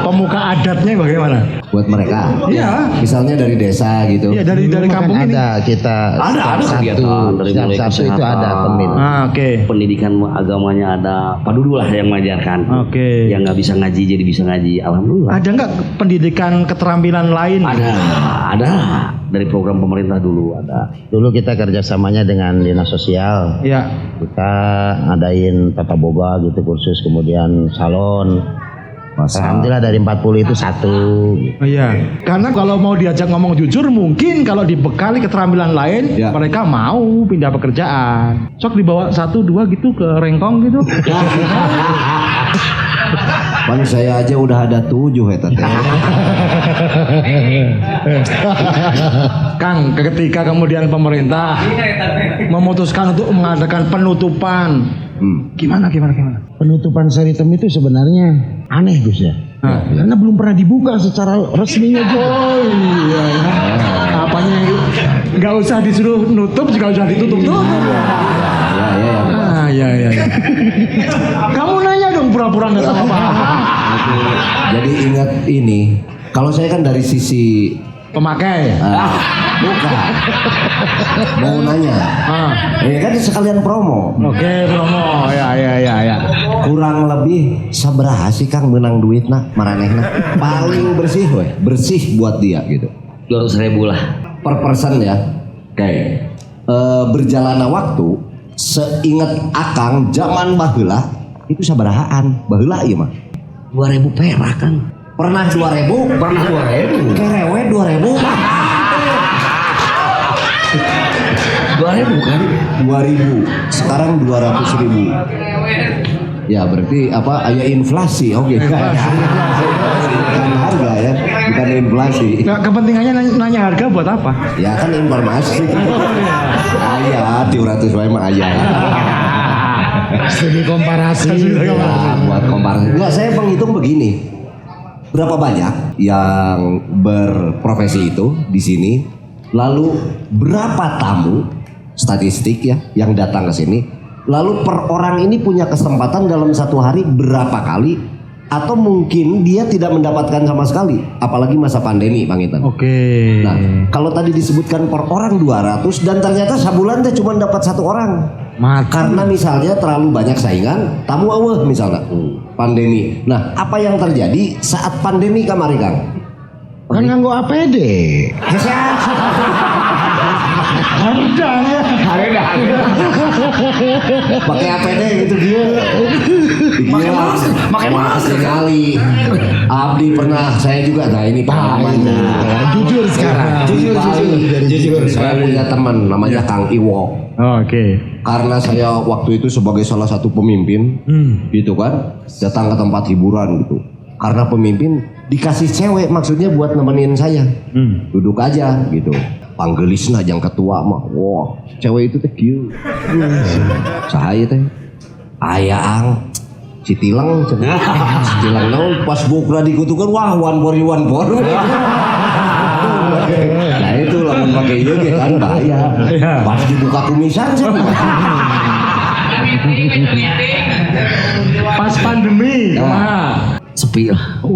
pemuka adatnya bagaimana? Buat mereka. Iya. Misalnya dari desa gitu. Iya, dari kampung ini. Ada kita ada kegiatan dari mulai Sabtu itu ada pembinaan. Oke. Pendidikan agamanya ada Pak Dudu lah yang mengajarkan. Oke. Yang nggak bisa ngaji jadi bisa ngaji. Alhamdulillah. Ada nggak pendidikan keterampilan lain? Ada dari program pemerintah pemerintah dulu ada. Dulu kita kerjasamanya dengan dinas sosial. Iya. Kita ngadain tata boga gitu kursus, kemudian salon. Alhamdulillah dari 40 itu 1. Iya. Karena kalau mau diajak ngomong jujur, mungkin kalau dibekali keterampilan lain, mereka mau pindah pekerjaan. Sok dibawa 1-2 gitu ke Rengkong gitu. Pan saya aja udah ada 7 eta teh. Kang, ketika kemudian pemerintah memutuskan untuk mengadakan penutupan, gimana? Penutupan Saritem itu sebenarnya aneh Gus ya. Karena belum pernah dibuka secara resminya juga. Iya. Apanya nggak usah disuruh nutup, juga usah ditutup. Iya. Kamu nanya dong pura-pura nggak tahu apa-apa. Jadi ingat ini, kalau saya kan dari sisi Pemakai. bukan. Mau nanya. Ini kan sekalian promo. Oke, promo. Ya. Kurang lebih sabaraha sih Kang menang duit maranehna. Paling bersih weh, bersih buat dia gitu. 200.000 lah. Per person ya. Kayak berjalannya waktu, seingat Akang zaman baheula itu sabarahaan. Baheula ieu mah. 2.000 perak kan. Pernah 2.000? Pernah 2.000. Kerewe 2.000. 2.000 kan? 2.000. Sekarang 200.000. Ya berarti apa? Aya inflasi, oke. Bukan harga ya, bukan inflasi. Nggak, kepentingannya nanya harga buat apa? Ya kan informasi. Aya 200 wae mah aya. Studi komparasi. Ya, buat komparasi. Enggak, saya menghitung begini. Berapa banyak yang berprofesi itu di sini? Lalu berapa tamu statistik ya yang datang ke sini? Lalu per orang ini punya kesempatan dalam satu hari berapa kali? Atau mungkin dia tidak mendapatkan sama sekali, apalagi masa pandemi, Bang Itan. Oke. Nah, kalau tadi disebutkan per orang 200 dan ternyata sebulan teh cuma dapat 1 orang. Karena misalnya terlalu banyak saingan, tamu eueuh misalnya. Pandemi. Nah, apa yang terjadi saat pandemi kamari Kang? Kan nganggo APD. Pakai APD gitu dia. Pakai masker sekali. Abdi pernah, saya juga. Nah ini pengalamannya. Jujur sekarang. Jujur. Saya punya teman namanya Kang Iwo. Oke. Karena saya waktu itu sebagai salah satu pemimpin, gitu kan, datang ke tempat hiburan gitu. Karena pemimpin dikasih cewek, maksudnya buat nemenin saya, duduk aja gitu. Panggelisna yang ketua mah, wah, cewek itu teh kieu. Sahaya teh, ayang, Citilang naon pas bukra dikutukan, wah one for. Nah itu lamun pakai ieu ge kan bahaya. Pas dibuka kumisan sih. Pas pandemi, Sepi lah.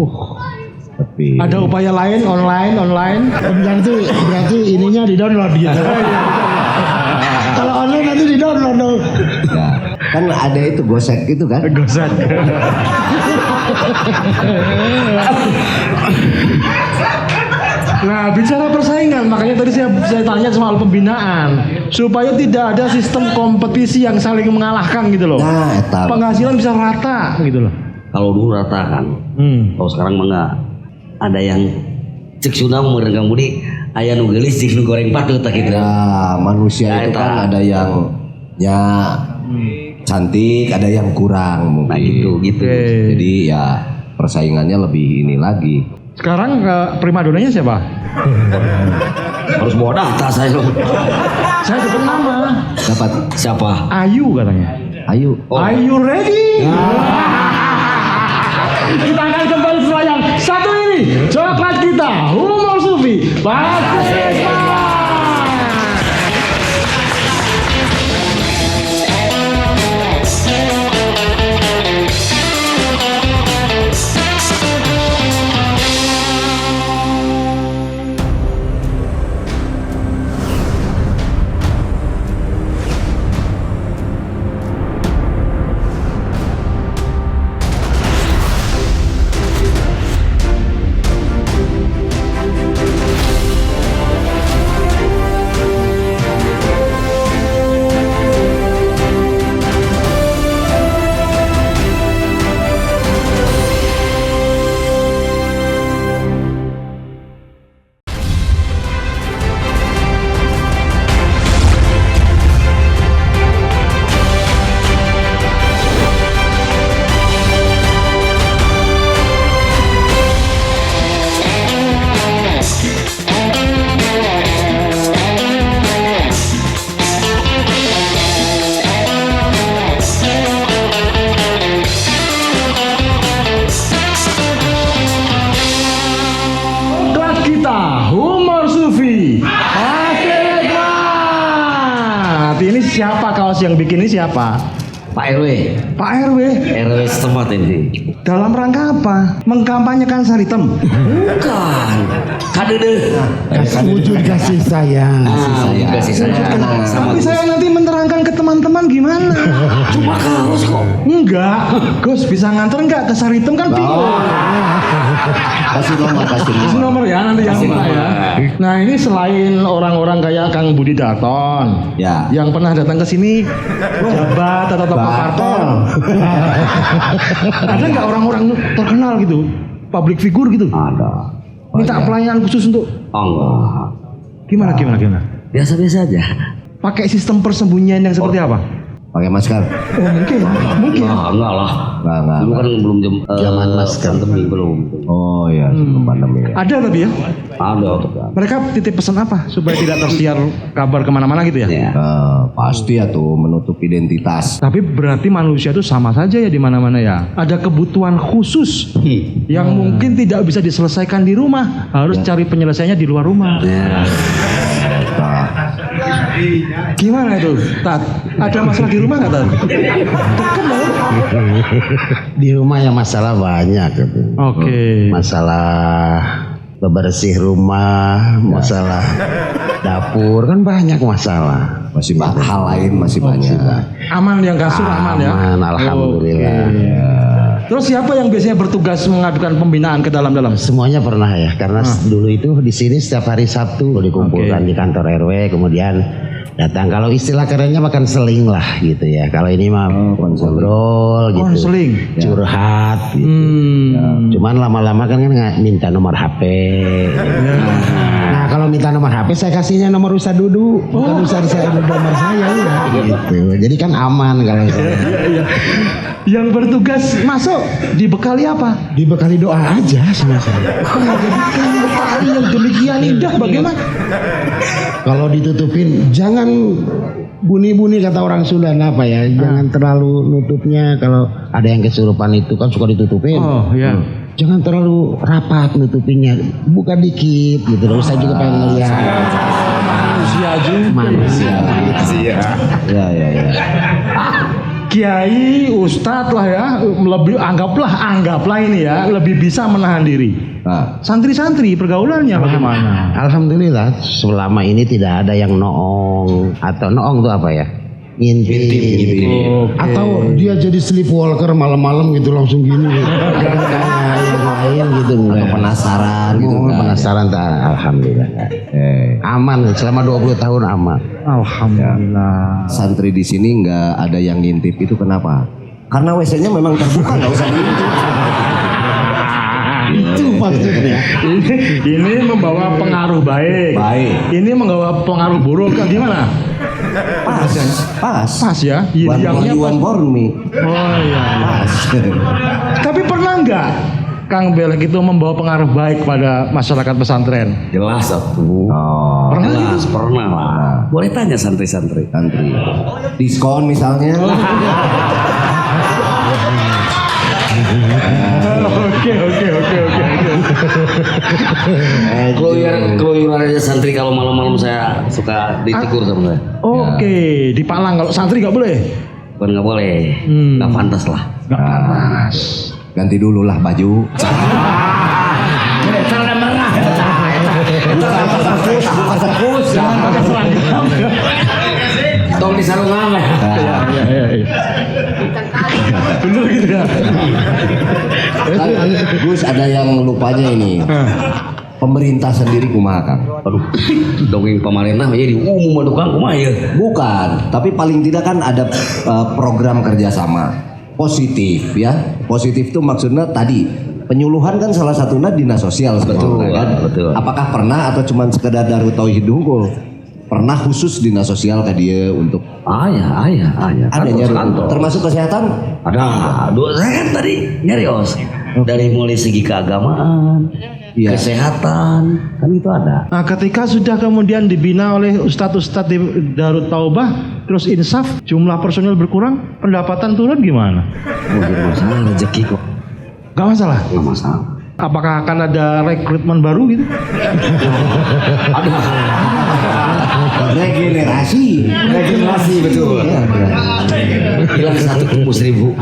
Tapi ada upaya lain online. Berarti ininya di download gitu. Kalau online nanti di download dong. ya, kan ada itu gosek gitu kan. Gosek. Nah, bicara persaingan, makanya tadi saya tanya soal pembinaan supaya tidak ada sistem kompetisi yang saling mengalahkan gitu loh. Nah, eta. Penghasilan bisa rata gitu loh. Kalau dulu rata kan. Kalau sekarang mah enggak. Ada yang cek Sunda merengang budi, aya nu geulis jeung nu goreng patut gitu. Ya, manusia itu kan ada yang cantik, ada yang kurang mungkin. Nah, gitu. Jadi ya persaingannya lebih ini lagi. Sekarang primadonanya siapa? Harus bawa data saya. Saya dapat nama. Dapat Siapa? Ayu katanya. Ayu. Are you ready? Kita akan kembali setelah yang satu ini. Coklat kita, Humor Sufi. Pasti. siapa kaos yang bikin ini siapa? Pak RW. Pak RW. RW setempat ini. Dalam rangka apa? Mengkampanyekan Saritem. Bukan. Kadede. Wujud kasih sayang. Kasih sayang. Tapi saya nanti menerangkan ke teman-teman gimana? Cuma kaos kok. Enggak. Gus bisa nganter enggak ke Saritem kan bingung. Kasih nomor ya nanti yang minta ya. Nah ini selain orang-orang kayak Kang Budi Darton, ya, yang pernah datang ke sini, jabat atau tokoh parpol, ada nggak orang-orang terkenal gitu, public figure gitu? Ada. Minta pelayanan khusus untuk? Enggak. Gimana? Biasa-biasa aja. Pakai sistem persembunyian yang seperti apa? Pakai masker. Oh, mungkin. Enggak lah. Enggak. Dulu kan belum zaman masker. Pandemi belum. Oh iya, sebelum pandemi. Ada tapi ya? Ada. Mereka titip pesan apa supaya tidak tersiar kabar kemana-mana gitu ya? Ya. Pasti ya tuh menutup identitas. Tapi berarti manusia itu sama saja ya di mana-mana ya. Ada kebutuhan khusus yang mungkin tidak bisa diselesaikan di rumah, harus cari penyelesaiannya di luar rumah. Ya. Gimana itu, Tat? Ada masalah di rumah nggak, Tat? Di rumah ya masalah banyak. Oke. Masalah bebersih rumah, masalah dapur, kan banyak masalah. Masih hal lain masih banyak. Aman yang kasur aman ya? Aman, alhamdulillah. Terus siapa yang biasanya bertugas mengadukan pembinaan ke dalam-dalam? Semuanya pernah ya, karena dulu itu di sini setiap hari Sabtu dikumpulkan di kantor RW, kemudian datang. Kalau istilah kerennya makan seling lah gitu ya. Kalau ini mah ngobrol gitu, Konseling. curhat gitu. Cuman lama-lama kan minta nomor HP. Nah kalau minta nomor HP saya kasihnya nomor Ustaz Dudu, bukan Ustaz saya nomor saya ya gitu. Jadi kan aman kalau saya. Yang bertugas masuk dibekali apa? Dibekali doa aja sama saya. Bekali yang demikian indah bagaimana? Kalau ditutupin jangan bunyi-bunyi kata orang Sunda apa ya, jangan terlalu nutupnya. Kalau ada yang kesurupan itu kan suka ditutupin. Oh iya. Jangan terlalu rapat nutupinnya, buka dikit gitu loh. Saya juga pengen ngeliat manusia. Ya. Kiai, ustadz lah ya, lebih anggaplah ini ya, lebih bisa menahan diri. Santri-santri pergaulannya bagaimana? Alhamdulillah selama ini tidak ada yang noong atau noong itu apa ya? Ngintip. Atau dia jadi sleepwalker malam-malam gitu langsung gini. Yang lain gitu enggak. Penasaran gitu kan. Penasaran alhamdulillah. Aman selama 20 tahun aman. Alhamdulillah. Santri di sini nggak ada yang ngintip, itu kenapa? Karena WC-nya memang terbuka, nggak usah diintip. Itu maksudnya. Ini membawa pengaruh baik. Ini membawa pengaruh buruk kan gimana? Pas ya. Yangnya pas. Oh iya. Pas. Tapi pernah nggak Kang Belek itu membawa pengaruh baik pada masyarakat pesantren? Jelas satu. Pernah lah. Boleh tanya santri-santri. Diskon misalnya. Oke. Keluyuran aja santri kalau malam-malam saya suka ditegur sama saya. Oke, di Palang kalau santri nggak boleh? Bukan nggak boleh, nggak pantas lah. Nggak pantas. Ganti dulu lah baju. Tong di sarungan lah. Iya. Bener gitu ya. Gus, ada yang lupanya ini. Pemerintah sendiri kumaha Kang? Aduh, dongeng pemerintah jadi umum tukang kumaha ya. Bukan, tapi paling tidak kan ada program kerjasama positif ya. Positif itu maksudnya tadi penyuluhan kan salah satunya dinas sosial sebetulnya kan. Betul. Apakah pernah atau cuma sekedar Darut Tauhid unggul? Pernah khusus dinas sosial ke dia untuk Ayah. kantor. Termasuk kesehatan? Ada. Dua saya kan tadi nyarios. Dari mulai segi keagamaan, kesehatan, kan itu ada. Nah, ketika sudah kemudian dibina oleh ustadz-ustadz di Darut Taubah, terus insaf, jumlah personil berkurang, pendapatan turun gimana? Mungkin masalah rezeki kok. Gak masalah. Nggak masalah. Apakah akan ada rekrutmen baru gitu? Regenerasi betul. Hilang 1 kumpul 1000.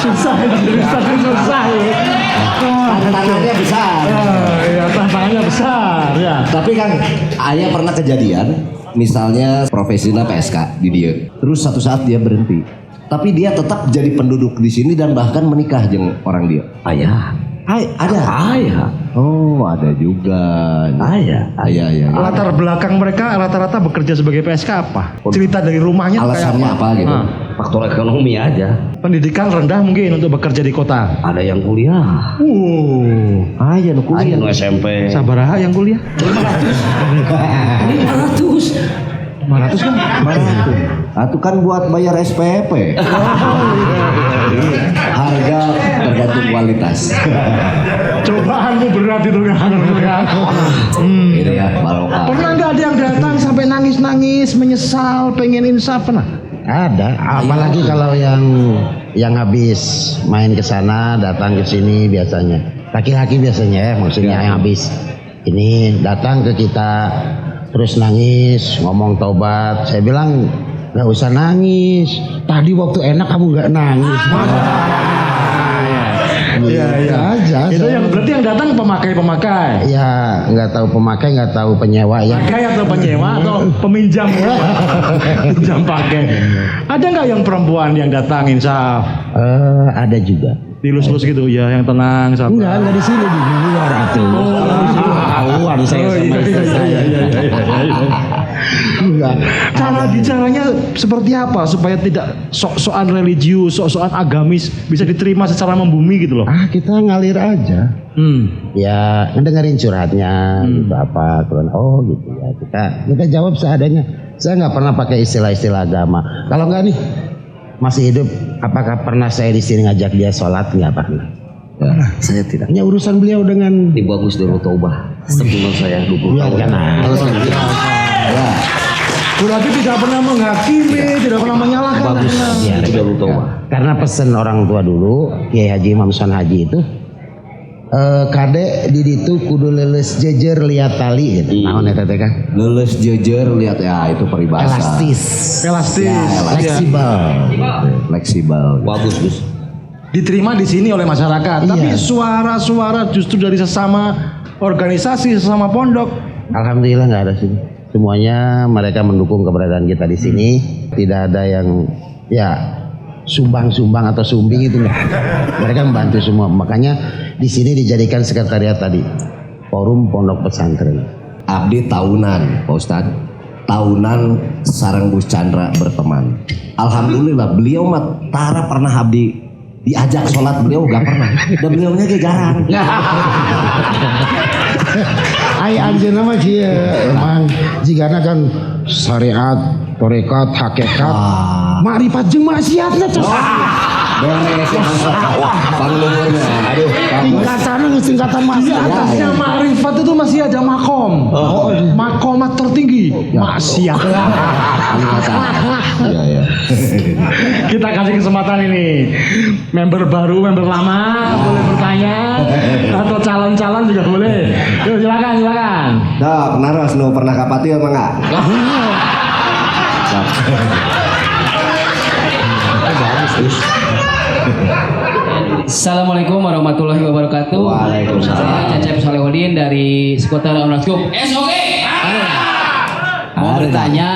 Susah ya. Tantangannya besar. Ya, tantangannya besar ya. Tapi Kang, ayah pernah kejadian, misalnya profesinya PSK di dia. Terus satu saat dia berhenti. Tapi dia tetap jadi penduduk di sini dan bahkan menikah dengan orang dia. Ayah. Ada. Ayah. Oh, ada juga. Ayah. Ayah. Latar belakang mereka rata-rata bekerja sebagai PSK apa? Cerita dari rumahnya Alasannya kayak apa gitu? Faktor ekonomi aja. Pendidikan rendah mungkin untuk bekerja di kota. Ada yang kuliah. Ayah nu kuliah. Ayah nu SMP. Sabaraha yang kuliah? 500. 500 kan? 500. Itu kan buat bayar SPP. Harga tergantung kualitas. Cobaanmu berat itu kan? Ini ya, barokah. Pernah nggak ada yang datang sampai nangis-nangis, menyesal, pengen insaf pernah? Ada, apalagi kalau yang habis main ke sana datang ke sini biasanya. Laki-laki biasanya ya, maksudnya yang habis ini datang ke kita terus nangis, ngomong taubat. Saya bilang nggak usah nangis. Tadi waktu enak kamu nggak nangis. Iya aja. Itu yang berarti yang datang pemakai. Ya nggak tahu pemakai, nggak tahu penyewa ya. Pakai atau penyewa atau peminjam? Pinjam pakai. Ada nggak yang perempuan yang datang insaf? Ada juga. Dilus-lus gitu ya, yang tenang sabar. Enggak di sini di luar atuh. Tahuan saya sama istri saya. Enggak. Cara bicaranya seperti apa supaya tidak sok-sokan religius, sok-sokan agamis, bisa diterima secara membumi gitu loh. Kita ngalir aja. Ya ngedengerin curhatnya gitu apa. Oh gitu ya. Kita jawab seadanya. Saya nggak pernah pakai istilah-istilah agama. Kalau enggak nih masih hidup, apakah pernah saya di sini ngajak dia sholat? Nggak pernah. Ya, saya tidak. Hanya urusan beliau dengan Di bagus dulu taubah. Sebelum saya 20 ya, tahun. kan. Berarti tidak pernah menghakimi, tidak pernah menyalahkan. Bagus. Ya, Dulu taubah. karena pesan orang tua dulu, Kiai Haji Imam Sunan Haji itu, kade di ditu kudu leuleus jejer liat tali gitu. Naon eta teh Kang? Lulus jejer lihat ya itu peribahasa. Elastis. Fleksibel. Bagus, Gus. Diterima di sini oleh masyarakat. Tapi suara-suara justru dari sesama organisasi, sesama pondok. Alhamdulillah nggak ada sini. Semuanya mereka mendukung keberadaan kita di sini. Tidak ada yang sumbang-sumbang atau sumbing itu enggak. Mereka membantu semua. Makanya di sini dijadikan sekretariat tadi. Forum Pondok Pesantren. Abdi tahunan, Pak Ustadz. Tahunan sareng Gus Chandra berteman. Alhamdulillah beliau mah tara pernah abdi diajak sholat, beliau gak pernah. Dan beliaunya kayak jarang. Ai anjeunna mah kieu emang jigana kan syariat, tarekat, hakikat, makrifat jeung maksiatna tos. Beres. Panglumurnya. Aduh, Tingkatanna geus tingkatan Di maksiat. atasnya ma'rifat itu masih ada makom. Makomat tertinggi. Maksiat. Iya. Kita kasih kesempatan ini. Member baru, member lama boleh bertanya atau calon-calon juga boleh. Yuk silakan. Dok, naros nu pernah kapati apa enggak? Assalamualaikum warahmatullahi wabarakatuh. Waalaikumsalam. Saya Cecep Solehudin dari Skuter Onaskup. SOG. Mau bertanya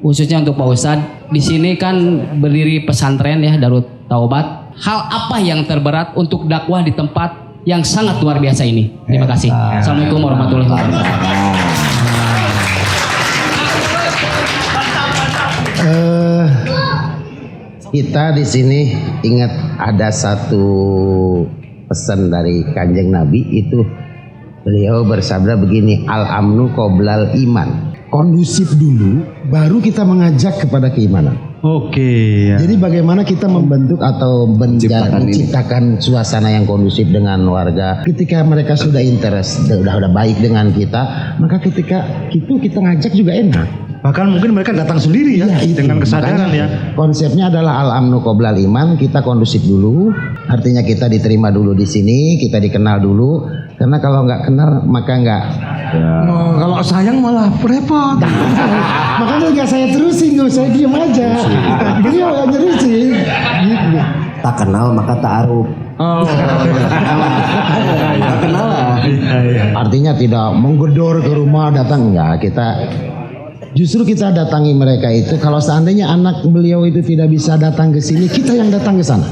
khususnya untuk Pak Ustadz, di sini kan berdiri pesantren ya Darut Taubat. Hal apa yang terberat untuk dakwah di tempat yang sangat luar biasa ini? Terima kasih. Assalamualaikum warahmatullahi wabarakatuh. Kita di sini ingat ada satu pesan dari Kanjeng Nabi itu, beliau bersabda begini, al-amnu qoblal iman. Kondusif dulu baru kita mengajak kepada keimanan. Oke. Jadi bagaimana kita membentuk atau menciptakan suasana yang kondusif dengan warga. Ketika mereka sudah interest, sudah baik dengan kita, maka ketika itu kita ngajak juga enak. Bahkan mungkin mereka datang sendiri ya, dengan kesadaran ya. Konsepnya adalah al-amnu qoblal iman, kita kondusif dulu. Artinya kita diterima dulu di sini, kita dikenal dulu. Karena kalau nggak kenal maka nggak. Oh, kalau sayang malah repot. Makanya nggak saya terusin, saya diam aja. Beliau yang terusin. Gitu. Tak kenal maka ta'aruf. Oh, Tak kenal lah. Artinya tidak menggedor ke rumah datang, enggak. Justru kita datangi mereka itu. Kalau seandainya anak beliau itu tidak bisa datang ke sini, kita yang datang ke sana.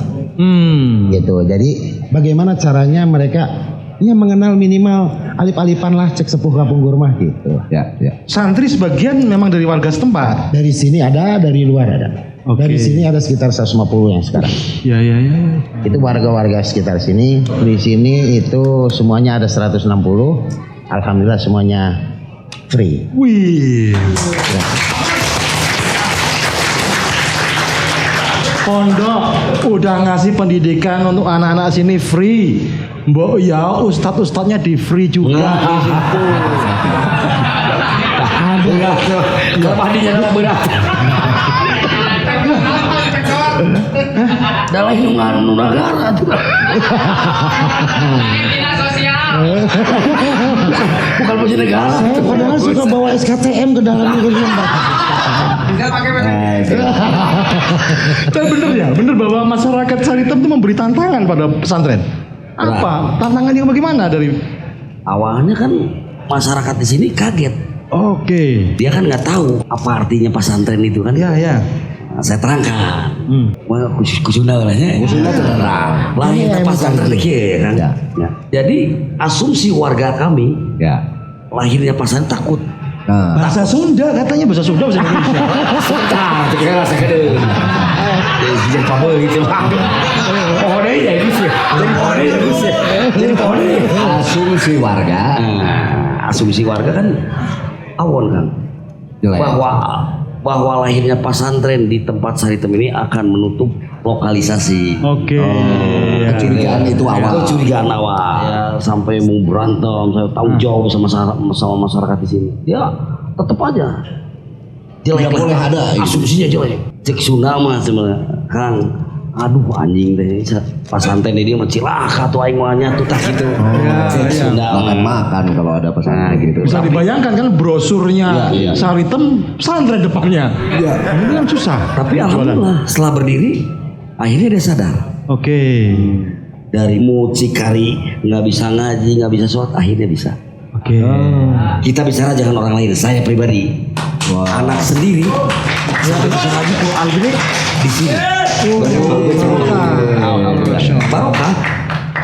Gitu. Jadi bagaimana caranya mereka mengenal minimal alif-alifan lah, cek sepuh kampung rumah gitu. Ya. santri sebagian memang dari warga setempat. Dari sini ada, dari luar ada. Oke. Dari sini ada sekitar 150 yang sekarang. Ya. Itu warga-warga sekitar sini. Di sini itu semuanya ada 160. Alhamdulillah semuanya free. Wih. Pondok udah ngasih pendidikan untuk anak-anak sini free. Mbok ya ustadz-ustadznya di free juga di situ. Kalau mandinya berat. Dalam hitungan negara juga. Bukan punya negara. Saya padahal suka bawa SKTM ke dalam rumah. Tapi bener bahwa masyarakat Saritem itu memberi tantangan pada pesantren. Apa? Tantangannya bagaimana dari? Awalnya kan masyarakat di sini kaget. Oke. Dia kan nggak tahu apa artinya pesantren itu kan. Ya. Nah, saya terangkan. Kusuna lah ya. Kusuna terang. Lahirnya pesantren lagi kan. Ya. Jadi asumsi warga kami lahirnya pesantren takut. Nah, Bahasa Sunda katanya, bahasa Sunda bahasa Indonesia. Kira saya kena. Jadi pabel gitu. Oh deh ya itu sih. Jadi pohon asumsi warga. Asumsi warga kan awon kan. Bahwa lahirnya pesantren di tempat Saritem ini akan menutup lokalisasi. Oke. Kecurigaan itu awal. Kecurigaan awal. Ya, sampai mau berantem, saya tahu jawab sama masyarakat di sini. Ya tetap aja. Jelek Tidak boleh ada. Asumsinya jelek. Cek Sunda mah sebenarnya Kang. Aduh anjing deh, pesantren ini mah cilaka tuh aing mah nyatu tak gitu. Cek Sunda Makan kalau ada pesantren gitu. Bisa dibayangkan kan brosurnya Saritem pesantren depannya. Iya. Ini kan susah. Tapi alhamdulillah setelah berdiri akhirnya dia sadar. Oke. Dari mucikari nggak bisa ngaji, nggak bisa sholat, akhirnya bisa. Oke. Kita bicara jangan orang lain, saya pribadi. Anak sendiri sampai bisa ngaji Quran gini di sini. Barokah.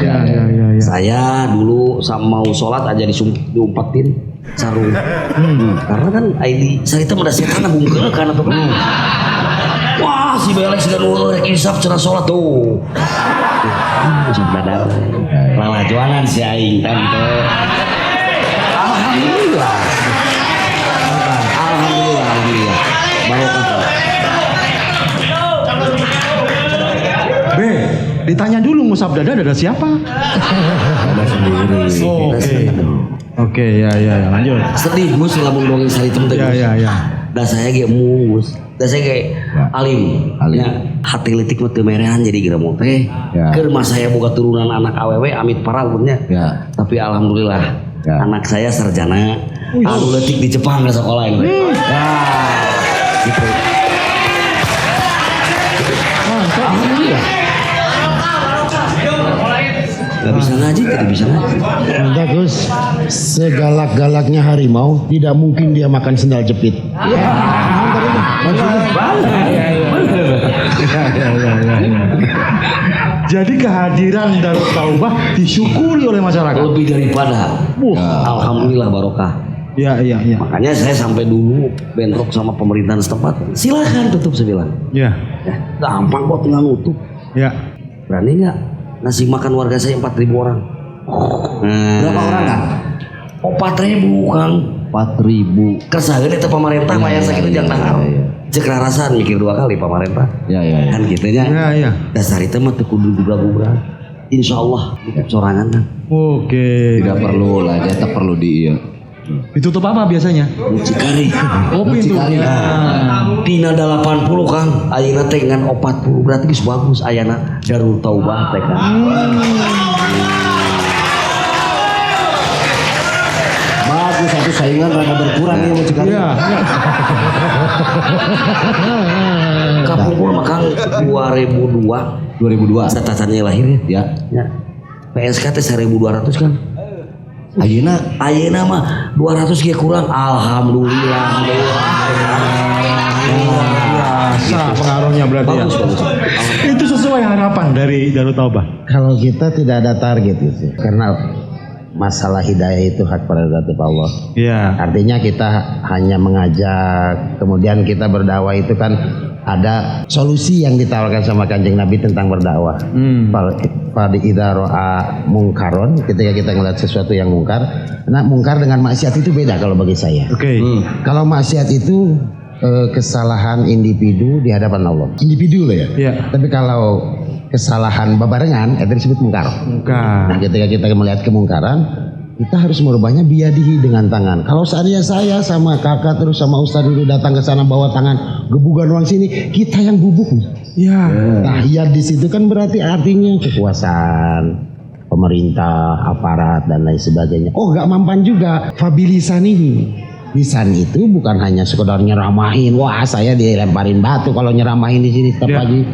Ya. Saya dulu mau sholat aja diumpetin sarung. Karena kan ID Saritem ada setan bungkel kan atau kan. Wah si belek sudah nurut insaf cenah sholat tuh. Sadar. Lala jualan si aing kan gitu. Alhamdulillah. Barokah. Ditanya dulu ngusap dada siapa? Ada sendiri. Oke, ya, lanjut. Sedih gus lamun dongeng Saritem teh. Ya. Da saya ge mungus. Da saya ge alim. Ya, hati leutik mah teu merehan jadi geura mah teh. Keur mah saya boga turunan anak awewe amit paraunnya. Ya. Tapi alhamdulillah anak saya sarjana. Anu leutik di Jepang ke sekolah ini. Gitu. Alhamdulillah. Gak bisa ngaji, tidak bisa ngaji. Entah Gus, segalak-galaknya harimau tidak mungkin dia makan sendal jepit. Jadi kehadiran Darut Taubah disyukuri oleh masyarakat. Lebih daripada. Alhamdulillah barokah. Ya. Makanya saya sampai dulu bentrok sama pemerintahan setempat. Silakan tutup saya bilang. Ya. Gampang kok tinggal nutup. Ya. Berani nggak ngasih makan warga saya 4.000 orang? Berapa orang kan? 4.000 Kang. 4.000. Kesageun eta pemerintah mah asa kitu jang dahar. Cek rarasan mikir 2 kali pemerintah. Ya. Kan kitu nya. Ya. Dasar itu mah teu kudu gubrak-gubrak. Insyaallah tutup sorangan kan. Oke. Tidak perlu lah, tetap perlu di Ditutup apa biasanya? Mucikari. Oh, pintunya. Dina 80 Kang, ayeuna teh ngan 40 berarti geus bagus ayana Darul Taubah teh Kang. Bagus, satu saingan rada berkurang ya Mucikari. Iya. Kapungkur mah Kang 2002 catatannya lahir ya. Ya. PSK teh 1200 Kang. Ayeuna mah 200 ge kurang. Alhamdulillah. Biasa pengaruhnya berarti Bagus, ya. bagus. Itu sesuai harapan dari Darul Taubah. Kalau kita tidak ada target gitu, karena masalah hidayah itu hak prerogatif Allah. Iya. Artinya kita hanya mengajak, kemudian kita berdakwah itu kan ada solusi yang ditawarkan sama Kanjeng Nabi tentang berdakwah. Pada idza ra'a mungkaron, ketika kita ngeliat sesuatu yang mungkar. Nah, mungkar dengan maksiat itu beda kalau bagi saya. Oke. Kalau maksiat itu kesalahan individu di hadapan Allah. Individu loh ya. Iya. Tapi kalau kesalahan babarengan itu disebut mungkar. Nah, ketika kita melihat kemungkaran, kita harus merubahnya biyadihi dengan tangan. Kalau seandainya saya sama kakak terus sama ustadz dulu datang ke sana bawa tangan gebukan orang sini, kita yang bubuk. Iya. Nah, ya di situ kan berarti artinya kekuasaan pemerintah, aparat dan lain sebagainya. Oh, nggak mampan juga. Fabilisanihi. Lisan itu bukan hanya sekedar nyeramahin. Wah, saya dilemparin batu kalau nyeramahin di sini setiap pagi.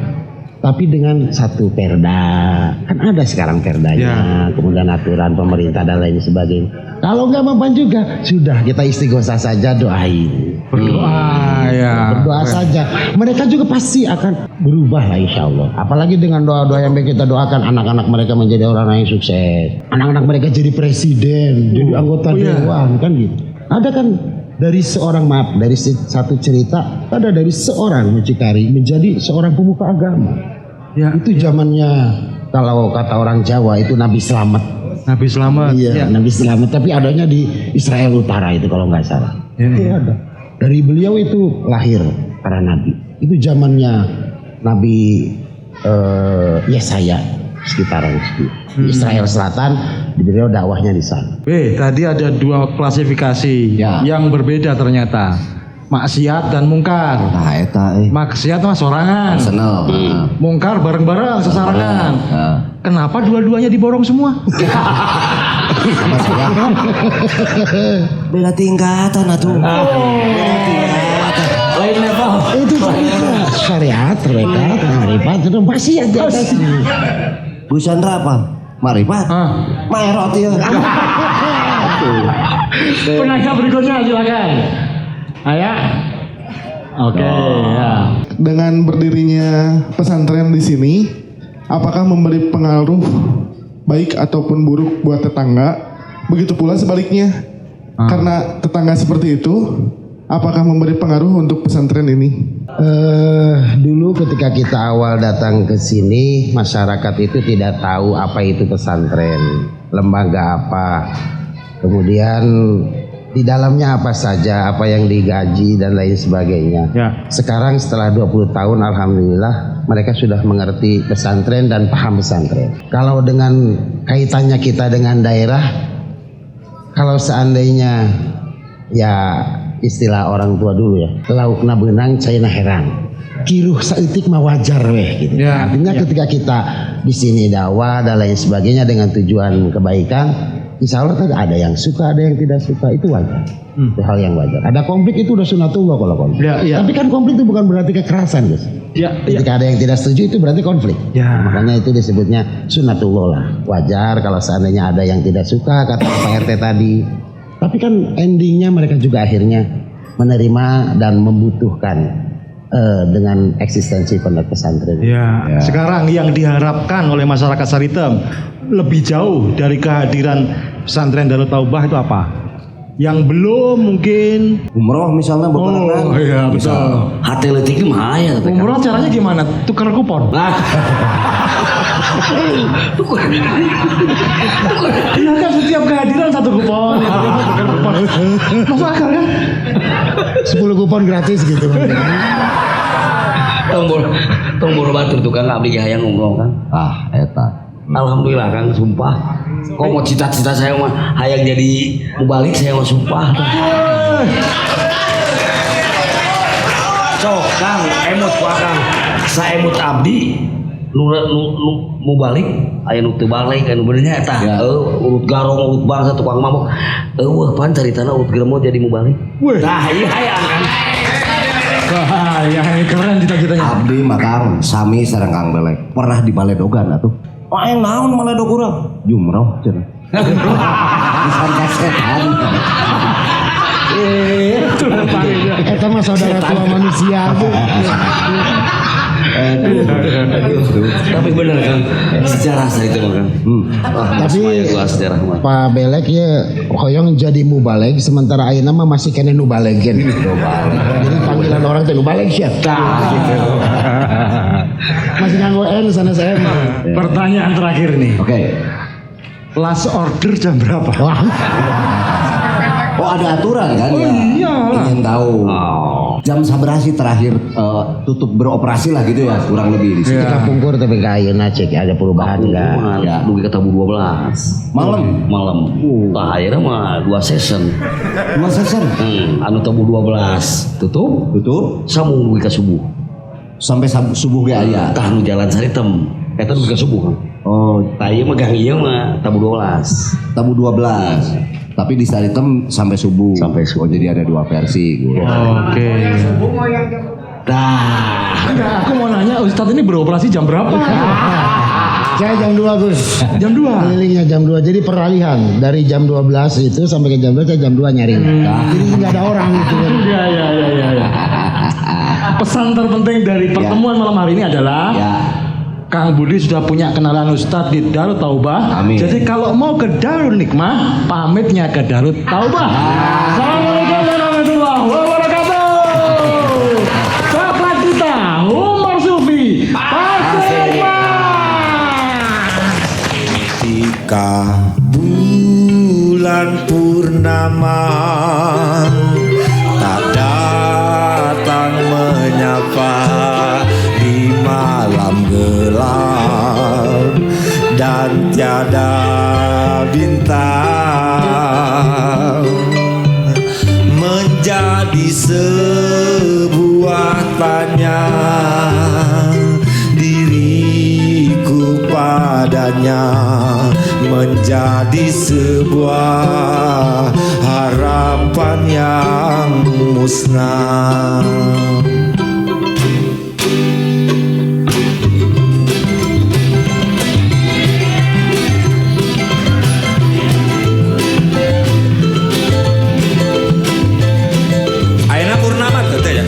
Tapi dengan satu perda, kan ada sekarang perdanya, kemudian aturan pemerintah dan lain sebagainya. Kalau nggak mampan juga, sudah kita istighosah saja, doain. Berdoa saja. Mereka juga pasti akan berubah lah insya Allah. Apalagi dengan doa-doa yang kita doakan, anak-anak mereka menjadi orang yang sukses, anak-anak mereka jadi presiden, jadi anggota dewan, kan gitu. Ada kan dari seorang dari satu cerita, ada dari seorang mucikari menjadi seorang pemuka agama. Ya, itu zamannya kalau kata orang Jawa itu Nabi Slamet. Nabi Slamet. Iya, Nabi Slamet. Tapi adanya di Israel Utara itu kalau nggak salah. Iya ada. Dari beliau itu lahir para nabi. Itu zamannya Nabi Yesaya sekitaran situ. Israel Selatan, beliau dakwahnya di sana. Tadi ada dua klasifikasi yang berbeda ternyata. Maksiat dan mungkar. Nah, eta maksiat mah sorangan. Senel. Mungkar bareng-bareng sesarangan. Kenapa dua-duanya diborong semua? Beda tingkatan atuh. Beda tingkatan. Lain level. Itu syariat, rekat, marifat, itu maksiat di atasnya. Bu Chandra apa? Marifat? Maerot ya. Penanya berikutnya silakan. Ayah. Oke, ya. Dengan berdirinya pesantren di sini, apakah memberi pengaruh baik ataupun buruk buat tetangga? Begitu pula sebaliknya, karena tetangga seperti itu, apakah memberi pengaruh untuk pesantren ini? Dulu ketika kita awal datang ke sini, masyarakat itu tidak tahu apa itu pesantren, lembaga apa, kemudian di dalamnya apa saja, apa yang digaji dan lain sebagainya. Sekarang setelah 20 tahun alhamdulillah mereka sudah mengerti pesantren dan paham pesantren. Kalau dengan kaitannya kita dengan daerah, kalau seandainya ya istilah orang tua dulu ya, laukna benang caina herang. Kiruh saeutik mah wajar weh gitu. Artinya ketika kita di sini dakwah dan lain sebagainya dengan tujuan kebaikan, insya Allah ada yang suka, ada yang tidak suka, itu wajar. Itu hal yang wajar. Ada konflik itu udah sunatullah kalau konflik. Tapi kan konflik itu bukan berarti kekerasan, Gus. Ketika ada yang tidak setuju itu berarti konflik. Makanya itu disebutnya sunatullah lah. Wajar kalau seandainya ada yang tidak suka, kata Pak RT tadi. Tapi kan endingnya mereka juga akhirnya menerima dan membutuhkan dengan eksistensi pondok pesantren. Sekarang yang diharapkan oleh masyarakat Saritem lebih jauh dari kehadiran pesantren Darul Taubah itu apa? Yang belum mungkin umroh misalnya betul. Iya betul. Hati letik mah ya. Umroh caranya gimana? Tukar kupon. Iya kan setiap kehadiran satu kupon. Tukar kupon. Masuk akal kan? 10 kupon gratis gitu. Tombol batur tukang abdi hayang umroh kan. Eta. Alhamdulillah Kang, sumpah Kok mau cita-cita saya mah hayang jadi mubalik saya mah sumpah. Sok Kang, emut ku Kang. Saemut abdi nu mubalik aya nu teu balik anu benernya eta. Urut garong, urut bangsa tukang mabok. Wah pan caritana urut geremo jadi mubalik. Tah ieu hayang kan. Ya keren cita-citanya. Abdi mah Kang, sami sareng Kang Belek. Pernah di Baledogan atuh. Paeng naon Baledog urang? Jumroh cenah. Disangka setan. Eta mah saudara tua manusia. Tapi bener kan sejarah itu kan. Tapi Pak Belek ya hoyong jadi mubalek sementara ayeuna mah masih kene nubalegen. Jadi panggilan orang teh nubalek sia. Masih nganggo N sana saya mah. Pertanyaan terakhir nih. Oke. Last order jam berapa? Oh ada aturan kan ya? Iya. Ingin tahu. Jam sabaraha sih terakhir tutup beroperasi lah gitu ya kurang lebih di sini. Kita pungkur tapi ka ayeuna cek ada perubahan enggak? Ya, dugi ketemu 12. Malam. Tah ayeuna mah 2 season. 2 season. Anu tabu 12 tutup. Sambung dugi ka subuh. Sampai subuh ge aya. Tah nu jalan Saritem. Eta dugi ka subuh kan. Oh, tah ieu mah gang ieu mah tabu 12. Tabu 12. Tapi di Saritem sampai subuh. Oh jadi ada 2 versi. Oke. Enggak, aku mau nanya Ustadz ini beroperasi jam berapa? Saya jam 2 Gus. Jam 2? Kelilingnya jam 2. Jadi peralihan dari jam 12 itu sampai ke jam 2 saya jam 2 nyari. Jadi nggak ada orang gitu. Iya. Pesan terpenting dari pertemuan malam hari ini adalah Kang Budi sudah punya kenalan Ustadz di Darut Taubah. Amin. Jadi kalau mau ke Darul Nikmah, pamitnya ke Darut Taubah. Assalamualaikum warahmatullahi wabarakatuh. Coklat kita, Umar Sufi, Ketika bulan purnama tak datang menyapa di malam gelap dan tiada bintang, menjadi sebuah tanya diriku padanya, menjadi sebuah harapan yang musnah. Ayeuna purnama teh ya.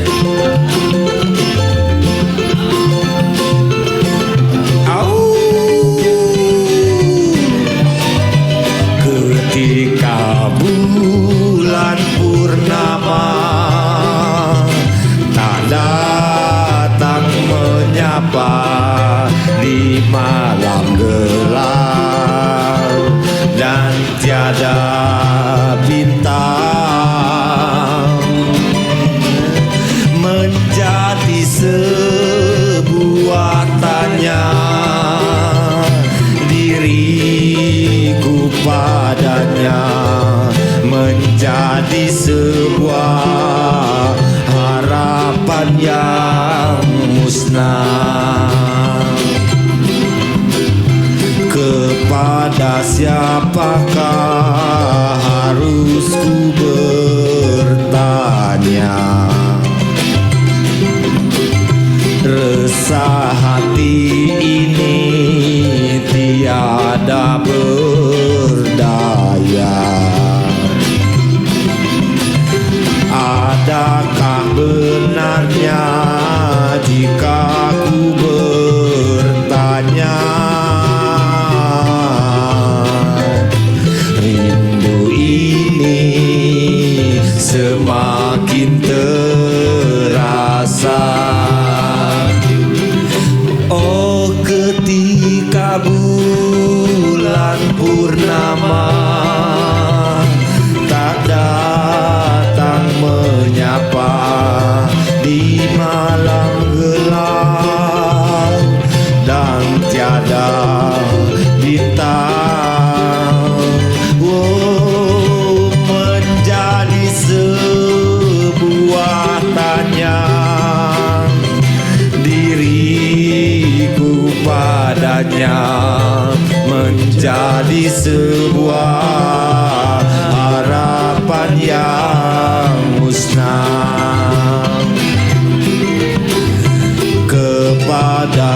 Ketika bulan purnama tak datang menyapa di malam gelap dan tiada bintang, menjadi sebuah tanya diriku padanya, menjadi sebuah harapan yang musnah. Kepada siapakah harus ku bertanya? Resah hati ini tiada berdaya. Adakah benarnya jika ku bertanya?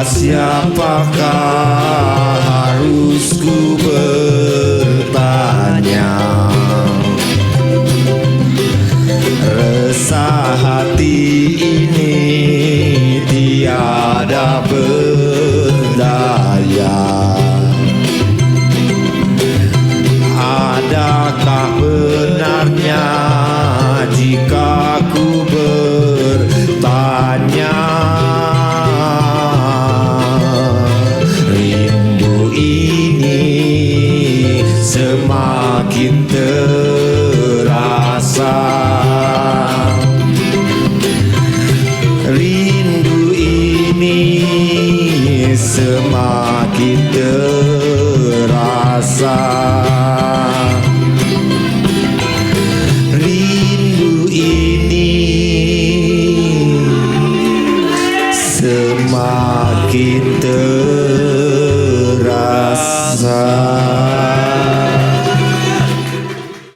siapakah harus ku bertanya? Resah hati ini tiada berdaya. Adakah benarnya jika ku bertanya? Rindu ini semakin terasa. Rindu ini semakin terasa. Rindu ini semakin terasa.